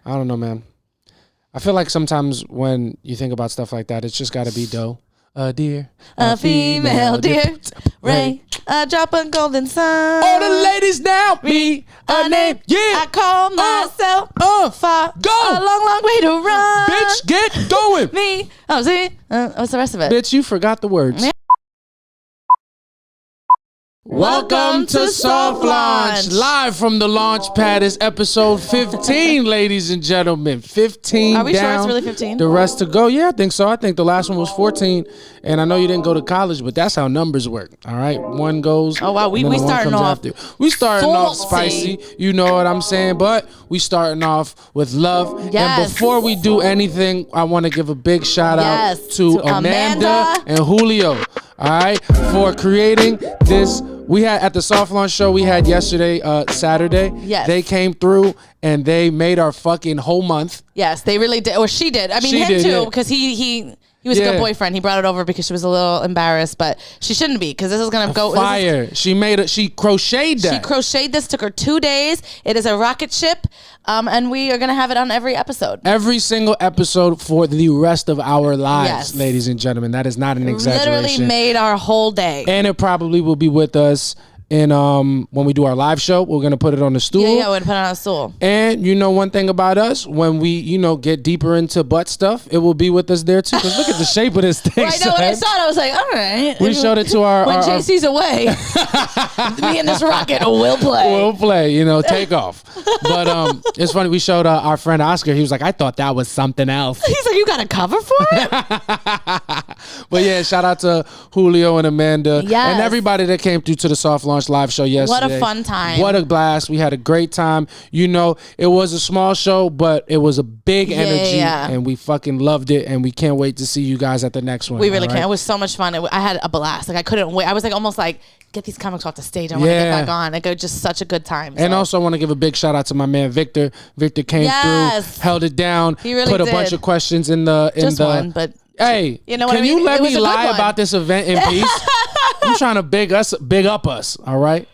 I don't know, man. I feel like sometimes when you think about stuff like that, it's just got to be dough. A deer, a female deer, Ray, a drop of golden sun. All the ladies now, me, a name, yeah. I call myself far, go. A long, long way to run. Bitch, get going. Me, see, what's the rest of it? Bitch, you forgot the words. Yeah. Welcome to Soft Launch. Live from the launch pad is episode 15, ladies and gentlemen. 15 Are we down, sure it's really 15? The rest to go. Yeah, I think so. I think the last one was 14. And I know you didn't go to college, but that's how numbers work. All right? One goes. Oh, wow. We starting off. We starting off spicy. You know what I'm saying? But we starting off with love. Yes. And before we do anything, I want to give a big shout out to Amanda and Julio. All right, for creating this. We had at the Soft Launch show we had yesterday, Saturday. Yes. They came through and they made our fucking whole month. Yes, they really did. Or she did. I mean, she him did, too, because he was a good boyfriend. He brought it over because she was a little embarrassed, but she shouldn't be because this is gonna go fire. She crocheted that. She crocheted this. Took her 2 days. It is a rocket ship, and we are gonna have it on every episode. Every single episode for the rest of our lives, ladies and gentlemen. That is not an exaggeration. Literally made our whole day, and it probably will be with us. And when we do our live show, we're gonna put it on the stool. Yeah, we're gonna put it on a stool. And you know one thing about us, when we get deeper into butt stuff, it will be with us there too. Because look at the shape of this thing. Right, no, when I saw it, I was like, all right. We showed it to our when JC's away. Me and this rocket will play. We'll play. Take off. But it's funny. We showed our friend Oscar. He was like, I thought that was something else. He's like, you got a cover for it? But yeah, shout out to Julio and Amanda and everybody that came through to the Soft Launch live show yesterday. What a fun time. What a blast. We had a great time. It was a small show, but it was a big energy and we fucking loved it and we can't wait to see you guys at the next one. We really can't. It was so much fun. I had a blast. Like I couldn't wait. I was like almost like, get these comics off the stage. I want to get back on. Like it was just such a good time. And also I want to give a big shout out to my man Victor. Victor came through, held it down, he really put a did. bunch of questions in the one, but hey, you know what can I mean? You let me lie about this event in peace? I'm trying to big up us. All right,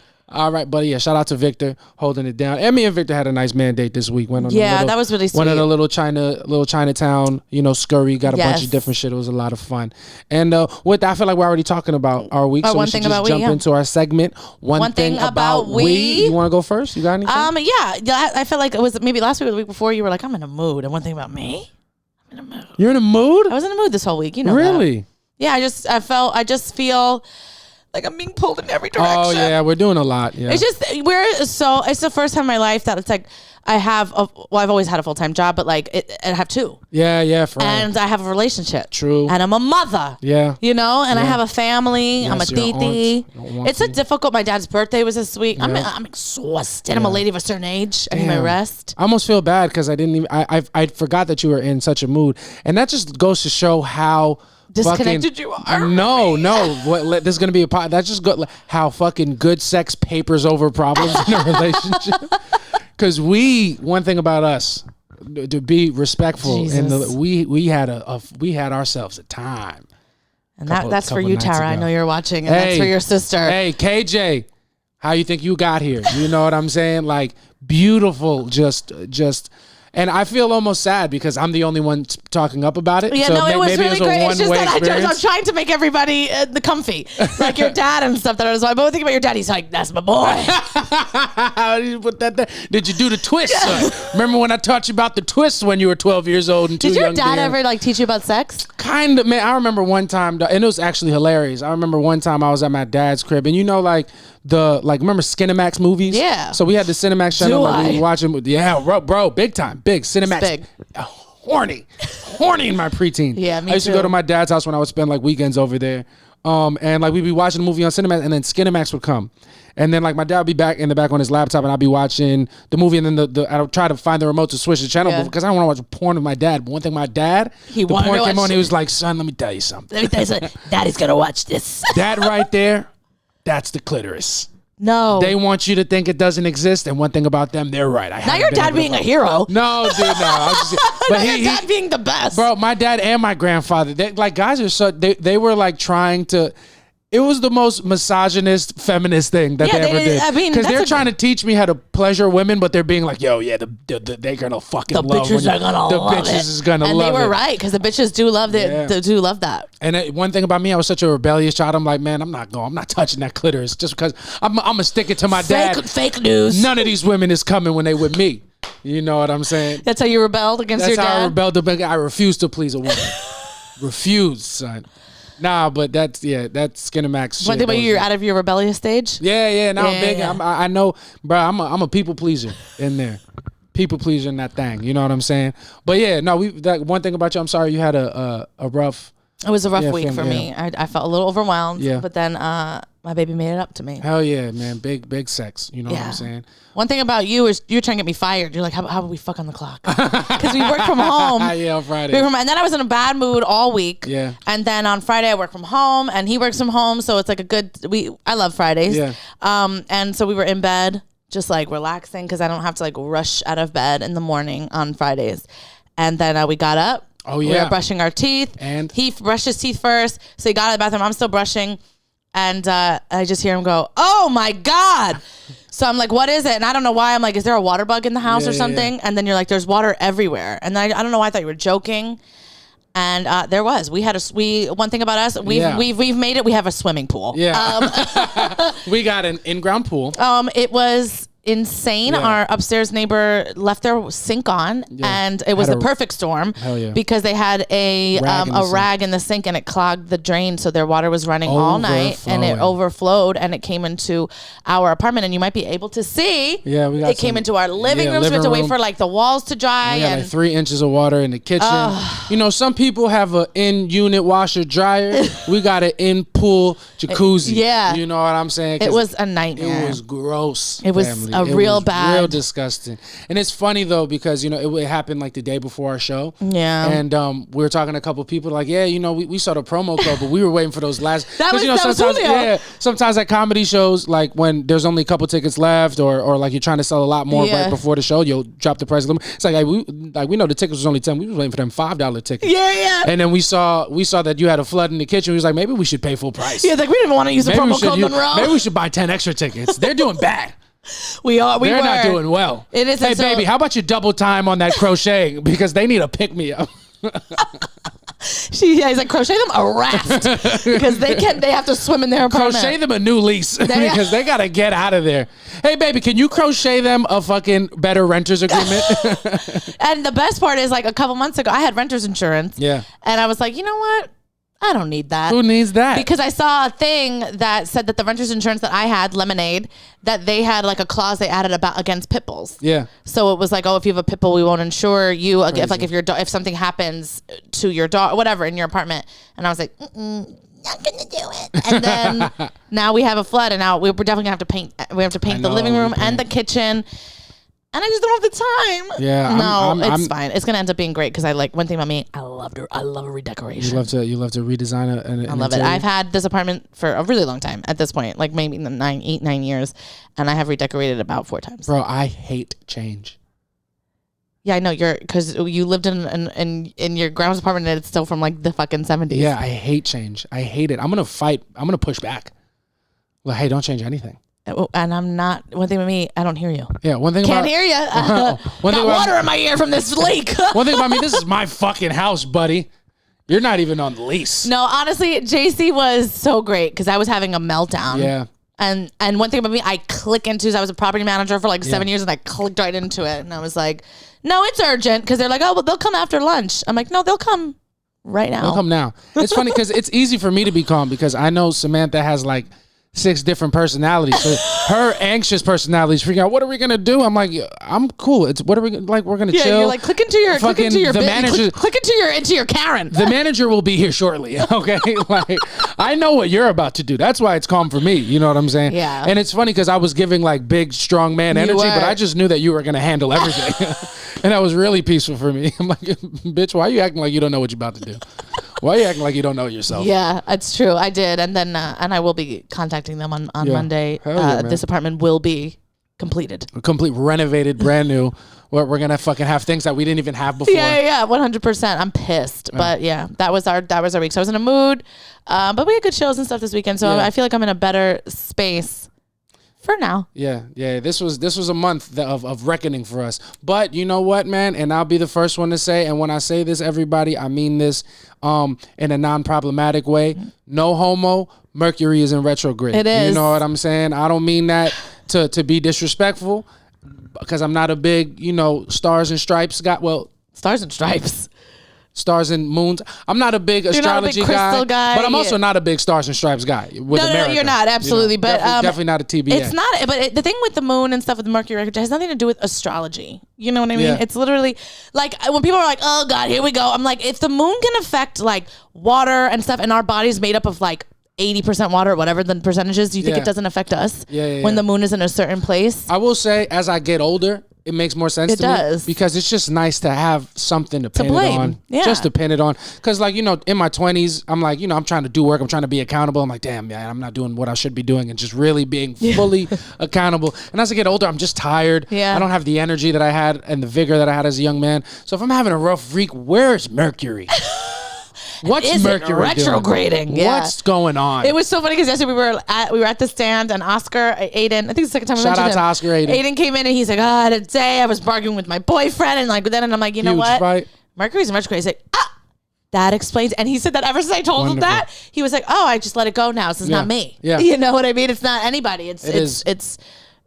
buddy. Yeah, shout out to Victor holding it down. And me and Victor had a nice man date this week. That was really sweet. Went on a little Chinatown, scurry. Got a bunch of different shit. It was a lot of fun. And with that, I feel like we're already talking about our week, so we should just jump into our segment. One thing about we. You want to go first? You got anything? Yeah. I feel like it was maybe last week or the week before. You were like, I'm in a mood. And one thing about me. I'm in a mood. You're in a mood? I was in a mood this whole week. You know really? That. Yeah, I just feel like I'm being pulled in every direction. Oh yeah, we're doing a lot. Yeah. It's just it's the first time in my life that it's like I've always had a full-time job, but like I have two. Yeah, for and I have a relationship. True. And I'm a mother. Yeah. And I have a family. Yes, I'm a titi. It's a difficult. My dad's birthday was this week. Yeah. I'm exhausted. Yeah. I'm a lady of a certain age. I need my rest. I almost feel bad because I forgot that you were in such a mood, and that just goes to show how disconnected you are. No. This is gonna be a pot. That's just good. How fucking good sex papers over problems in a relationship. Because one thing about us, to be respectful, and we had ourselves a time. And that's for you, Tara. Ago. I know you're watching, and that's for your sister. Hey, KJ, how you think you got here? You know what I'm saying? Like beautiful, just. And I feel almost sad because I'm the only one talking up about it. Yeah, so it was maybe really great. It's just that I'm trying to make everybody the comfy, like your dad and stuff. That I was like, but think about your dad. He's like, that's my boy. How did you put that there? Did you do the twist? Remember when I taught you about the twist when you were 12 years old and too young? Did your dad ever teach you about sex? Kind of, man. I remember one time, and it was actually hilarious. I remember one time I was at my dad's crib, and remember Skinemax movies? Yeah. So we had the Cinemax channel. We were watching. Yeah, bro, big time. Big Cinemax. Big. Horny in my preteen. Yeah, me I used to go to my dad's house when I would spend weekends over there. And we'd be watching a movie on Cinemax, and then Skinemax would come. And then my dad would be back in the back on his laptop, and I'd be watching the movie, and then I would try to find the remote to switch the channel because I don't want to watch porn with my dad. But one thing, my dad, the porn came on, he was like, son, let me tell you something. Daddy's gonna watch this. That right there, that's the clitoris. No. They want you to think it doesn't exist, and one thing about them, they're right. Now your dad being a hero. No, dude, no. But your dad being the best. Bro, my dad and my grandfather, guys are so, they were trying to, It was the most misogynist, feminist thing that they ever did. I mean, because they're trying to teach me how to pleasure women, but they're being like, "Yo, yeah, they're gonna fucking love bitches are gonna the love bitches it. is gonna and love it." And they were right because the bitches do love it. Yeah. They do love that. And one thing about me, I was such a rebellious child. I'm like, man, I'm not touching that clitoris just because I'm gonna stick it to my dad. Fake news. None of these women is coming when they with me. You know what I'm saying? That's how you rebelled against your dad? That's how I rebelled. I refused to please a woman. Refused, son. Nah, but that's Skinamax shit. One thing about you're out of your rebellious stage? Yeah. Now I'm big. Yeah. I know, bro. I'm a people pleaser in there. People pleaser in that thing. You know what I'm saying? But yeah, no. One thing about you. I'm sorry you had a rough. It was a rough week for me. I felt a little overwhelmed. Yeah. But then my baby made it up to me. Hell yeah, man. Big sex. You know what I'm saying? One thing about you is you're trying to get me fired. You're like, how about we fuck on the clock? Because we work from home. Yeah, on Friday. And then I was in a bad mood all week. Yeah. And then on Friday I work from home and he works from home. So it's like I love Fridays. Yeah. And so we were in bed just like relaxing because I don't have to like rush out of bed in the morning on Fridays. And then we got up. Oh, yeah. We were brushing our teeth. And? He brushed his teeth first. So he got out of the bathroom. I'm still brushing. And I just hear him go, "Oh, my God." So I'm like, what is it? And I don't know why. I'm like, is there a water bug in the house or something? Yeah. And then you're like, there's water everywhere. And I don't know why I thought you were joking. And there was. One thing about us, we've made it. We have a swimming pool. Yeah. We got an in-ground pool. It was insane. Yeah. Our upstairs neighbor left their sink on, and it was the perfect storm because they had a rag in the sink and it clogged the drain, so their water was running all night and it overflowed and it came into our apartment. And you might be able to see, it came into our living room. So we had to wait for like the walls to dry. And like 3 inches of water in the kitchen. You know, some people have an in-unit washer dryer. We got an in-pool jacuzzi. Yeah, you know what I'm saying? It was a nightmare. It was gross. It was family. Real disgusting. And it's funny though because you know it happened like the day before our show. Yeah. And we were talking to a couple of people like, you know, we saw the promo code, but we were waiting for those last. that was, you know, sometimes sometimes at comedy shows, like when there's only a couple tickets left, or like you're trying to sell a lot more right before the show, you'll drop the price a little. It's like we know the tickets was only $10. We was waiting for them $5 tickets. Yeah. And then we saw that you had a flood in the kitchen. We was like, maybe we should pay full price. Yeah, like we didn't want to use the promo code Monroe. Maybe we should buy 10 extra tickets. They're doing bad. They're not doing well. It is. Hey, baby, how about you double time on that crochet because they need a pick me up. He's like, crochet them a raft because they have to swim in their apartment. Crochet them a new lease because they gotta get out of there. Hey, baby, can you crochet them a fucking better renter's agreement? And the best part is, like, a couple months ago, I had renter's insurance. Yeah. And I was like, you know what? I don't need that. Who needs that? Because I saw a thing that said that the renter's insurance that I had, Lemonade, that they had like a clause they added about against pit bulls. Yeah. So it was like, if you have a pit bull, we won't insure you. If something happens to your dog, whatever, in your apartment. And I was like, not gonna do it. And then now we have a flood, and now we're definitely gonna have to paint. We have to paint the living room and the kitchen. And I just don't have the time. Yeah, it's fine. It's gonna end up being great because I like one thing about me. I love a redecoration. You love to redesign it. I love it. I've had this apartment for a really long time at this point, like maybe 9 years, and I have redecorated about 4 times. Bro, I hate change. Yeah, I know because you lived in your grandma's apartment and it's still from like the fucking 70s. Yeah, I hate change. I hate it. I'm gonna fight. I'm gonna push back. Well, hey, don't change anything. And I'm not. One thing with me, I don't hear you. Yeah, one thing. Can't hear you. Got water in my ear from this leak. One thing about me, this is my fucking house, buddy. You're not even on the lease. No, honestly, JC was so great because I was having a meltdown. Yeah. And one thing about me, I click into. I was a property manager for like 7 years, and I clicked right into it, and I was like, "No, it's urgent," because they're like, "Oh, well, they'll come after lunch." I'm like, "No, they'll come right now." They'll come now. It's funny because it's easy for me to be calm because I know Samantha has like 6 different personalities. So her anxious personality is freaking out. What are we gonna do? I'm like, I'm cool. It's what are we like? We're gonna chill. You're like click into your Karen. The manager will be here shortly. Okay, like I know what you're about to do. That's why it's calm for me. You know what I'm saying? Yeah. And it's funny because I was giving like big strong man energy, but I just knew that you were gonna handle everything, and that was really peaceful for me. I'm like, bitch, why are you acting like you don't know what you're about to do? Why are you acting like you don't know yourself? Yeah, it's true. I did. And then, and I will be contacting them on Monday. Yeah, this apartment will be completed. Complete, renovated, brand new. we're gonna fucking have things that we didn't even have before. Yeah, 100%. I'm pissed, but yeah, that was our week. So I was in a mood, but we had good shows and stuff this weekend. So I feel like I'm in a better space for now. Yeah. This was a month of reckoning for us. But you know what, man? And I'll be the first one to say, and when I say this, everybody, I mean this in a non-problematic way. No homo. Mercury is in retrograde. It is. You know what I'm saying? I don't mean that to be disrespectful, because I'm not a big, stars and stripes guy. Well, stars and stripes. Stars and moons. I'm not a big astrology guy, but I'm also not a big stars and stripes guy. With America. No, you're not. Absolutely. But definitely not a TBA. It's not, but the thing with the moon and stuff with Mercury retrograde has nothing to do with astrology. You know what I mean? Yeah. It's literally like when people are like, oh God, here we go. I'm like, if the moon can affect like water and stuff, and our body's made up of like 80% water or whatever the percentage is, do you think it doesn't affect us when the moon is in a certain place? I will say, as I get older, it makes more sense to me, because it's just nice to have something to pin it on. Yeah. Just to pin it on. Because, like, in my 20s, I'm like, I'm trying to do work. I'm trying to be accountable. I'm like, damn, man, I'm not doing what I should be doing, and just really being fully accountable. And as I get older, I'm just tired. Yeah. I don't have the energy that I had and the vigor that I had as a young man. So if I'm having a rough week, where's Mercury? What's Mercury retrograding? Doing? Yeah. What's going on? It was so funny because yesterday we were at the stand, and Aiden, I think it's the second time we mentioned him. Shout out to Oscar Aiden. Aiden came in and he's like, today I was bargaining with my boyfriend, and I'm like, you know what? Fight. Mercury's in retrograde. He's like, that explains. And he said that ever since I told him that, he was like, I just let it go now. This is not me. Yeah. You know what I mean? It's not anybody.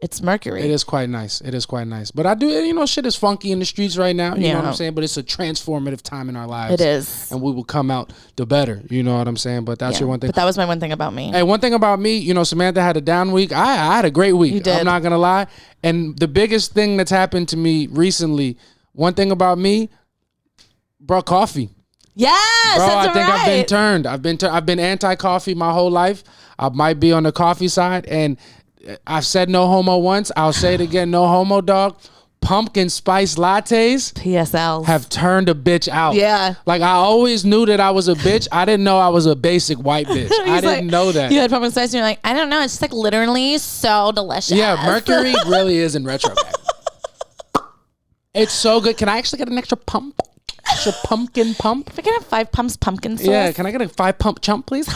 It's Mercury. It is quite nice. But I do, shit is funky in the streets right now. You know what I'm saying? But it's a transformative time in our lives. It is. And we will come out the better. You know what I'm saying? But that's your one thing. But that was my one thing about me. Hey, one thing about me, Samantha had a down week. I had a great week. You did. I'm not going to lie. And the biggest thing that's happened to me recently, one thing about me, bro, coffee. Yes, bro, that's I think right. I've been turned. I've been anti-coffee my whole life. I might be on the coffee side, and I've said no homo once. I'll say it again. No homo, dog. Pumpkin spice lattes, PSLs, have turned a bitch out. Yeah. Like, I always knew that I was a bitch. I didn't know I was a basic white bitch. I didn't know that. You had pumpkin spice and you're like, I don't know. It's just like literally so delicious. Yeah, Mercury really is in retrograde. It's so good. Can I actually get an extra pump? Extra pumpkin pump? If I can have 5 pumps pumpkin sauce. Yeah, can I get a 5 pump chump, please?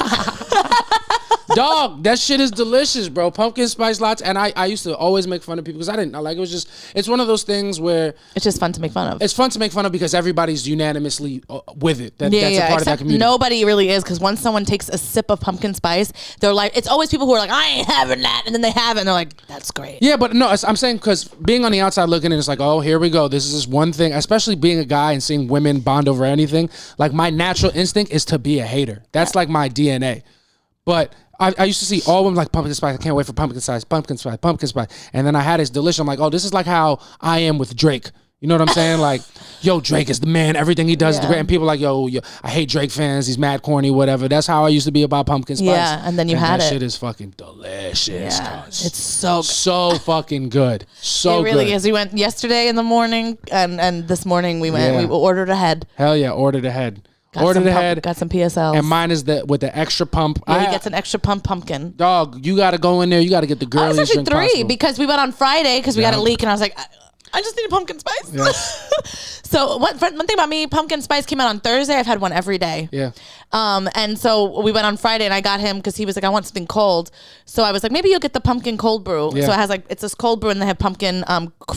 Dog, that shit is delicious, bro. Pumpkin spice latte. And I used to always make fun of people because I didn't know. Like, it's one of those things where it's just fun to make fun of. It's fun to make fun of because everybody's unanimously with it. That's a part of that community. Nobody really is, because once someone takes a sip of pumpkin spice, they're like, it's always people who are like, I ain't having that. And then they have it and they're like, that's great. Yeah, but no, I'm saying, because being on the outside looking in, it's like, oh, here we go. This is this one thing, especially being a guy and seeing women bond over anything. Like, my natural instinct is to be a hater. That's like my DNA. But I used to see all women like pumpkin spice. I can't wait for pumpkin spice, pumpkin spice, pumpkin spice. And then I had this delicious. I'm like, oh, this is like how I am with Drake. You know what I'm saying? Like, yo, Drake is the man. Everything he does is great. And people are like, yo, I hate Drake fans. He's mad corny, whatever. That's how I used to be about pumpkin spice. Yeah, and then you had that it. shit is fucking delicious. Yeah, it's so good. So fucking good. So good. It really is. We went yesterday in the morning, and this morning we went. We ordered ahead. Hell yeah, ordered ahead. Got some PSLs. And mine is with the extra pump. Yeah, he gets an extra pump pumpkin. Dog, you got to go in there. You got to get the girliest drink possible. Actually 3 because we went on Friday because we got a leak, and I was like, I just need a pumpkin spice. Yes. So one thing about me, pumpkin spice came out on Thursday. I've had one every day. Yeah. And so we went on Friday, and I got him because he was like, I want something cold. So I was like, maybe you'll get the pumpkin cold brew. Yeah. So it has it's this cold brew, and they have pumpkin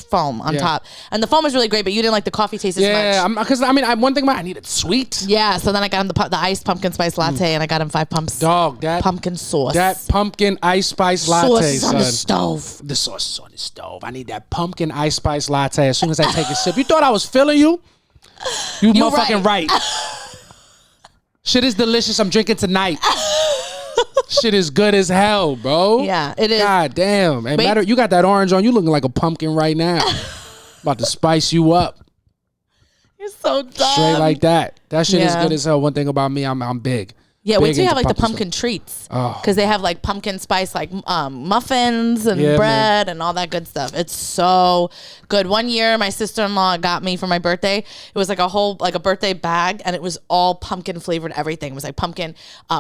foam on top. And the foam is really great, but you didn't like the coffee taste as much. Yeah, because one thing about I need it sweet. Yeah. So then I got him the iced pumpkin spice latte, and I got him 5 pumps. Dog, that pumpkin sauce. That pumpkin ice spice latte. Sauce on the stove. The sauce is on the stove. I need that pumpkin ice spice latte as soon as I take a sip. You thought I was feeling you? You motherfucking right. Shit is delicious. I'm drinking tonight. Shit is good as hell, bro. Yeah, it is. God damn. Hey, you got that orange on. You looking like a pumpkin right now. About to spice you up. You're so dumb. Straight like that. That shit is good as hell. One thing about me, I'm big. Yeah, wait till you have like the pumpkin treats. Because they have like pumpkin spice, like muffins and bread and all that good stuff. It's so good. One year, my sister-in-law got me for my birthday. It was like a birthday bag, and it was all pumpkin flavored everything. It was like pumpkin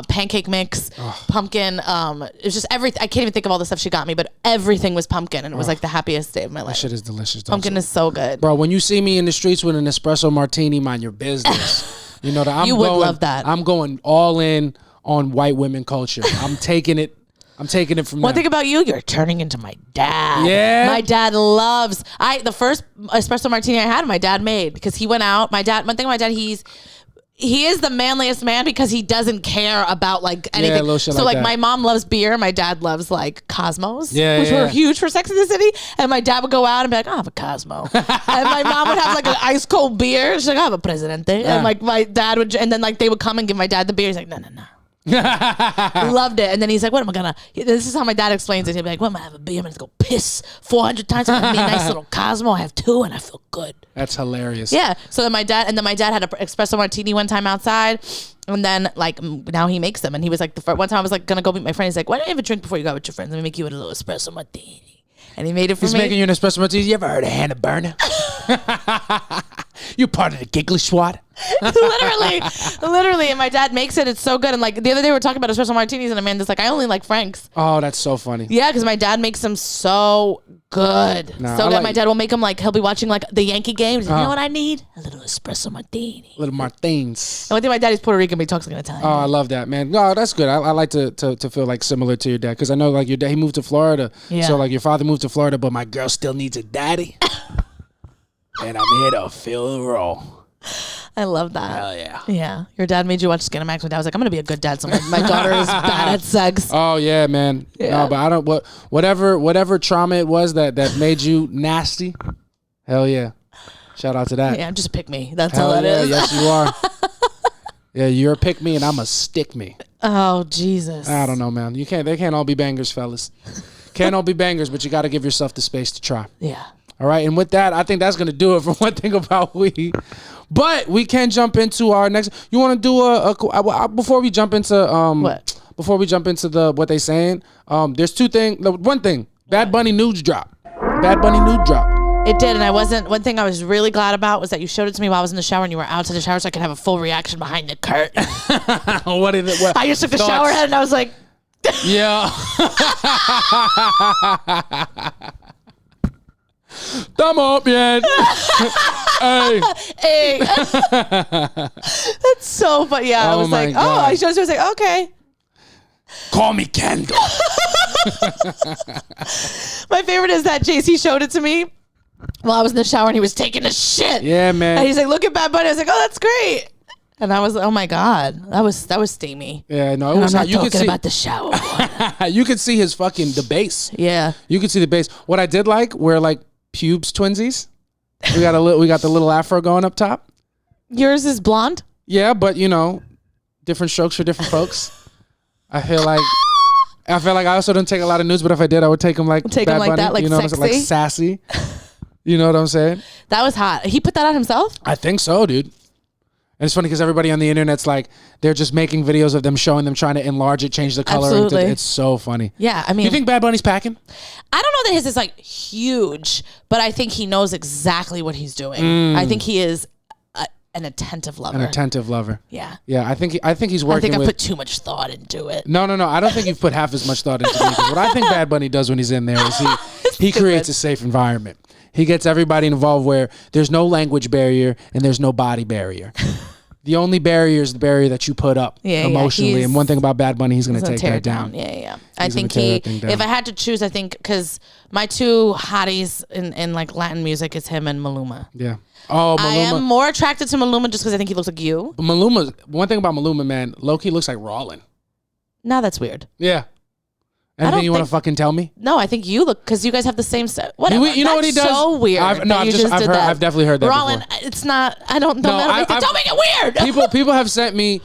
pancake mix, pumpkin. It was just everything. I can't even think of all the stuff she got me, but everything was pumpkin, and it was like the happiest day of my life. That shit is delicious. Pumpkin is so good. Bro, when you see me in the streets with an espresso martini, mind your business. You know that love that. I'm going all in on white women culture. I'm taking it from One thing about you're turning into my dad. Yeah. My dad loves the first espresso martini I had, my dad made, because he went out. One thing about my dad, he is the manliest man because he doesn't care about like anything. Yeah, so like my mom loves beer, my dad loves like Cosmos, which were huge for Sex in the City. And my dad would go out and be like, I'll have a Cosmo. And my mom would have like an ice cold beer. She's like, I'll have a Presidente. And like my dad would, and then like they would come and give my dad the beer. He's like, no. Loved it. And then he's like, what am I gonna, this is how my dad explains it. He'll be like, what am I have a beer? I'm gonna go piss 400 times. I'm gonna be a nice little Cosmo. I have 2 and I feel good. That's hilarious. Yeah. So then my dad had an espresso martini one time outside. And then like now he makes them. And he was like, one time I was like gonna go meet my friend. He's like, why don't you have a drink before you go out with your friends? Let me make you a little espresso martini. And he made it for me. He's making you an espresso martini. You ever heard of Hannah Burner? You part of the giggly SWAT? literally, and my dad makes it. It's so good. And like the other day we were talking about espresso martinis, and Amanda's like, I only like Frank's. Oh, that's so funny. Yeah, because my dad makes them so good. So good. My dad will make them like he'll be watching like the Yankee games. You know what I need? A little espresso martini. Little martins. And one thing, my daddy's Puerto Rican, but he talks like an Italian. Oh, I love that, man. No, that's good. I like to feel like similar to your dad, because I know like your dad, he moved to Florida. Yeah. So like your father moved to Florida, but my girl still needs a daddy. And I'm here to fill the role. I love that. Hell yeah. Yeah. Your dad made you watch Skinamax. My dad was like, I'm going to be a good dad. So my daughter is bad at sex. Oh, yeah, man. Yeah. No, but I don't, whatever trauma it was that made you nasty. Hell yeah. Shout out to that. Yeah, just pick me. That's all it is. Yes, you are. Yeah, you're a pick me and I'm a stick me. Oh, Jesus. I don't know, man. They can't all be bangers, fellas. Can't all be bangers, but you got to give yourself the space to try. Yeah. All right, and with that, I think that's going to do it for one thing about weed. But we can jump into our next. You want to do a before we jump into what? Before we jump into what they saying? There's 2 things. One thing, Bad Bunny nudes drop. Bad Bunny nude drop. It did, and one thing I was really glad about was that you showed it to me while I was in the shower and you were outside the shower, so I could have a full reaction behind the curtain. What is it? I just took the shower head and I was like, yeah. Thumb up, man. Hey. That's so funny. Yeah, I was like, God. I was like, okay. Call me Kendall. My favorite is that JC showed it to me while I was in the shower and he was taking a shit. Yeah, man. And he's like, look at Bad Bunny. I was like, oh, that's great. And I was like, oh my God, that was steamy. Yeah, no, it was. I'm not talking about the shower. You could see his fucking the bass. Yeah, you could see the bass. What I did like were like pubes twinsies. We got the little afro going up top. Yours is blonde. Yeah, but different strokes for different folks. I feel like I also don't take a lot of nudes, but if I did, I would take them like Bad Bunny, that, like sexy, like sassy. You know what I'm saying? That was hot. He put that on himself? I think so, dude. And it's funny because everybody on the internet's like, they're just making videos of them showing them trying to enlarge it, change the color. Absolutely. It's so funny. Yeah, I mean. You think Bad Bunny's packing? I don't know that his is like huge, but I think he knows exactly what he's doing. I think he is an attentive lover. An attentive lover. Yeah. Yeah, I think he's working. I put too much thought into it. No. I don't think you've put half as much thought into it. What I think Bad Bunny does when he's in there is he creates a safe environment. He gets everybody involved where there's no language barrier and there's no body barrier. The only barrier is the barrier that you put up emotionally. And one thing about Bad Bunny, he's going to take that down. Yeah. I think if I had to choose, I think, because my 2 hotties in like Latin music is him and Maluma. Yeah. Oh, Maluma. I am more attracted to Maluma just because I think he looks like you. Maluma, one thing about Maluma, man, low-key looks like Rollin. No, that's weird. Yeah. Anything you want to fucking tell me? No, I think you look, because you guys have the same set. Whatever. You know what he does? So weird. I've definitely heard that. Rollin, it's not. I don't know. Don't make it weird. People have sent me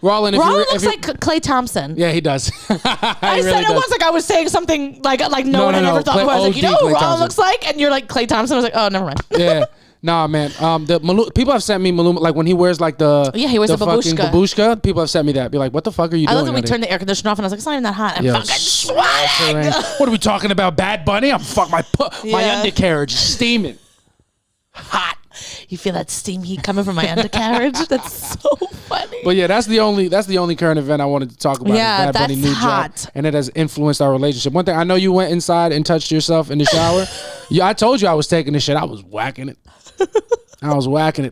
Rollin. Rollin looks like Klay Thompson. Yeah, he does. I said it was like I was saying something like no one had ever thought. I was like, you know who Rollin looks like, and you're like Klay Thompson. I was like, oh, never mind. Yeah. Nah, man. People have sent me Maluma, like when he wears like he wears the a fucking babushka. People have sent me that. Be like, what the fuck are you doing? I love when we turned the air conditioner off and I was like, it's not even that hot. I'm fucking sweating. What are we talking about? Bad Bunny? I'm fuck my undercarriage is steaming. Hot. You feel that steam heat coming from my undercarriage? That's so funny. But yeah, that's the only current event I wanted to talk about. Yeah, Bad Bunny that's new hot. Drop, and it has influenced our relationship. One thing, I know you went inside and touched yourself in the shower. I told you I was taking this shit. I was whacking it.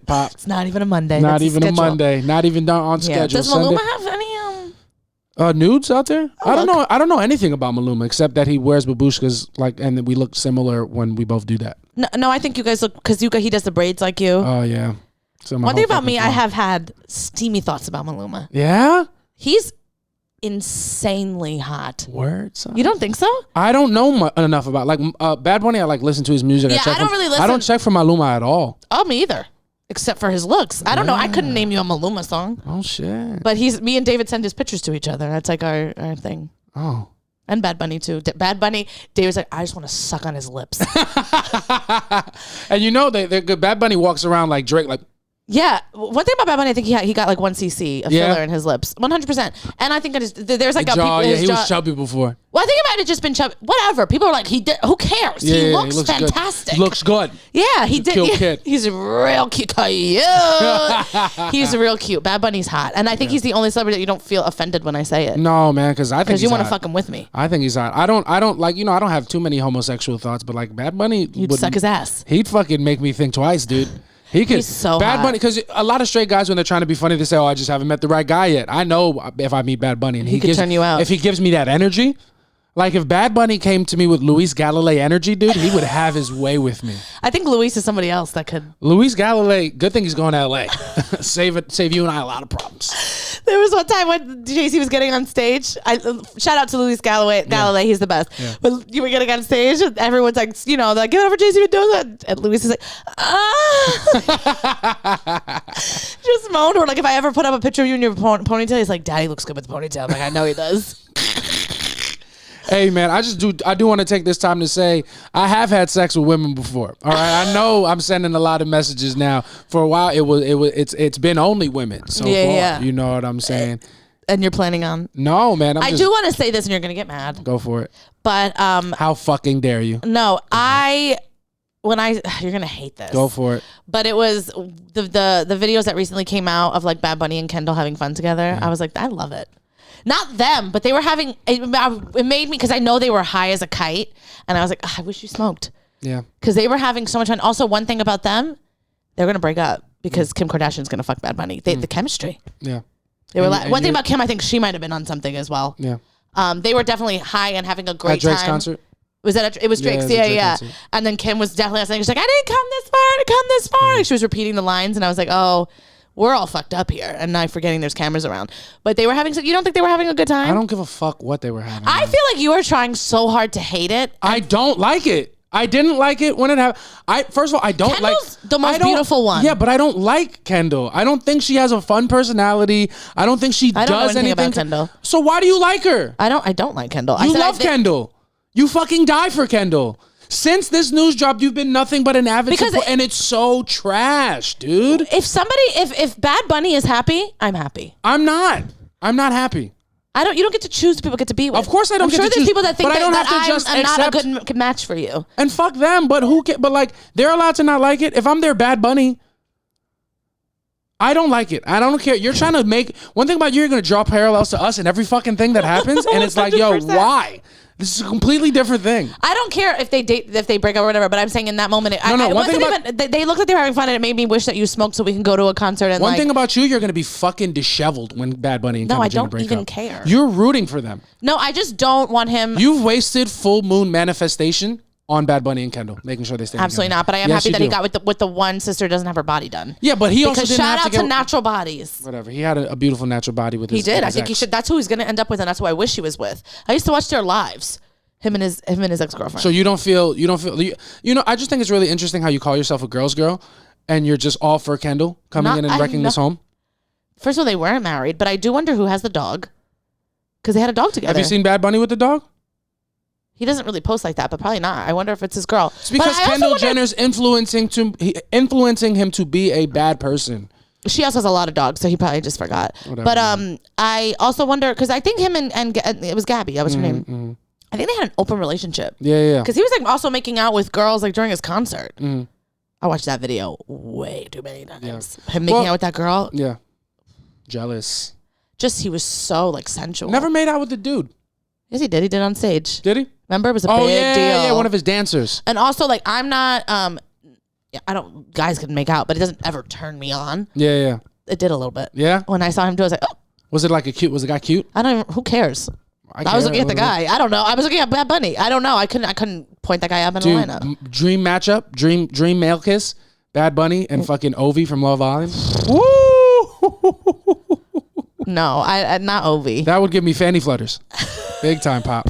Pop. It's not even a Monday. Not even a Monday. Not even done on schedule. Does Maluma have any nudes out there? I don't know anything about Maluma except that he wears babushkas, like, and that we look similar when we both do that. No, I think you guys look, because he does the braids like you. Oh yeah. One thing about me, I have had steamy thoughts about Maluma. Yeah? He's insanely hot. Words? You don't think so? I don't know enough about, like, Bad Bunny. I like listen to his music. Yeah, I don't really listen. I don't check for Maluma at all. Oh, me either. Except for his looks. I don't know. I couldn't name you a Maluma song. Oh shit. But me and David send his pictures to each other. That's like our thing. Oh. And Bad Bunny too. Bad Bunny, David's like, I just want to suck on his lips. And you know they're good. Bad Bunny walks around like Drake, like. Yeah, one thing about Bad Bunny, I think he got like 1 cc of filler in his lips, 100%. And I think there's like he was chubby before. Well, I think it might have just been chubby. Whatever. People are like, who cares? He looks fantastic. Good. He looks good. Yeah, he did. Kid. He's real cute. He's real cute. Bad Bunny's hot, and I think he's the only celebrity that you don't feel offended when I say it. No, man, because you want to fuck him with me. I think he's hot. I don't like, I don't have too many homosexual thoughts, but like Bad Bunny, you'd suck his ass. He'd fucking make me think twice, dude. He's so Bad hot. Bunny, because a lot of straight guys, when they're trying to be funny, they say, "Oh, I just haven't met the right guy yet." I know if I meet Bad Bunny and he could turn you out. If he gives me that energy, like if Bad Bunny came to me with Luis Galilei energy, dude, he would have his way with me. I think Luis is somebody else that could. Luis Galilei, good thing he's going to L.A. Save you and I a lot of problems. There was one time when JC was getting on stage. Shout out to Luis Galilei. Galilei, he's the best. Yeah. But you were getting on stage, and everyone's like, like, give it up for JC Mendoza. And Luis is like, just moaned. Or like, if I ever put up a picture of you in your ponytail, he's like, Daddy looks good with the ponytail. I'm like, I know he does. Hey man, I do want to take this time to say I have had sex with women before. All right, I know I'm sending a lot of messages now. For a while, it's been only women so far. Yeah. You know what I'm saying? And you're planning on? No, man. I do want to say this, and you're gonna get mad. Go for it. But how fucking dare you? No, you're gonna hate this. Go for it. But it was the videos that recently came out of like Bad Bunny and Kendall having fun together. Yeah. I was like, I love it. Not them, but they were having, it made me, because I know they were high as a kite, and I was like, I wish you smoked. Yeah. Because they were having so much fun. Also, one thing about them, they're going to break up because Kim Kardashian's going to fuck Bad Bunny. The chemistry. Yeah. They were one thing about Kim, I think she might have been on something as well. Yeah. They were definitely high and having a great At Drake's time. concert? Was that it was Drake's? Yeah. And then Kim was definitely saying, she's like, I didn't come this far. Like, she was repeating the lines, and I was like, oh, we're all fucked up here, and I'm forgetting there's cameras around. But they were having. You don't think they were having a good time? I don't give a fuck what they were having. I feel like you are trying so hard to hate it. I don't like it. I didn't like it when it happened. First of all, I don't Kendall's the most beautiful one. Yeah, but I don't like Kendall. I don't think she has a fun personality. I don't think she does anything about Kendall. So why do you like her? I don't like Kendall. You love Kendall. You fucking die for Kendall. Since this news dropped, you've been nothing but an avid support, and it's so trash, dude. If Bad Bunny is happy, I'm happy. I'm not happy. You don't get to choose who people get to be with. Of course I don't. I'm sure there's people that think I'm not a good match for you. And fuck them. But but like, they're allowed to not like it. If I'm their Bad Bunny, I don't like it. I don't care. You're trying to make one thing about you're going to draw parallels to us in every fucking thing that happens, and it's like, yo, why? This is a completely different thing. I don't care if they break up or whatever, but I'm saying in that moment, they looked like they were having fun, and it made me wish that you smoked so we can go to a concert. And one thing about you're going to be fucking disheveled when Bad Bunny and Kendall Jenner break up. No, I don't even care. You're rooting for them. No, I just don't want him. You've wasted full moon manifestation on Bad Bunny and Kendall, making sure they stay absolutely together. Not. But I am happy that he got with the one sister who doesn't have her body done. Yeah, but he also didn't have to shout out to natural bodies. Whatever, he had a beautiful natural body with his. He did. I think he should. That's who he's going to end up with, and that's who I wish he was with. I used to watch their lives. Him and his ex-girlfriend. So you don't feel I just think it's really interesting how you call yourself a girl's girl, and you're just all for Kendall coming in and wrecking this home. First of all, they weren't married, but I do wonder who has the dog, because they had a dog together. Have you seen Bad Bunny with the dog? He doesn't really post like that, but probably not. I wonder if it's his girl. It's because Kendall Jenner's influencing him to be a bad person. She also has a lot of dogs, so he probably just forgot. Whatever. But I also wonder, because I think him and it was Gabby. That was her name. Mm-hmm. I think they had an open relationship. Yeah. Because he was like also making out with girls like during his concert. Mm. I watched that video way too many times. Yeah. Him making out with that girl. Yeah. Jealous. Just he was so like sensual. Never made out with the dude. Yes, he did. He did on stage. Did he? Remember, it was a big deal. Yeah, one of his dancers. And also, like, I'm not. Guys can make out, but it doesn't ever turn me on. Yeah. It did a little bit. Yeah. When I saw him do it, I was like, oh. Was the guy cute? I don't even. Who cares? I was looking at the guy. I don't know. I was looking at Bad Bunny. I don't know. I couldn't point that guy up in a lineup. Dream matchup. Dream male kiss. Bad Bunny and fucking Ovi from Love Island. Woo! No, I not Ovi. That would give me fanny flutters. Big time, Pop.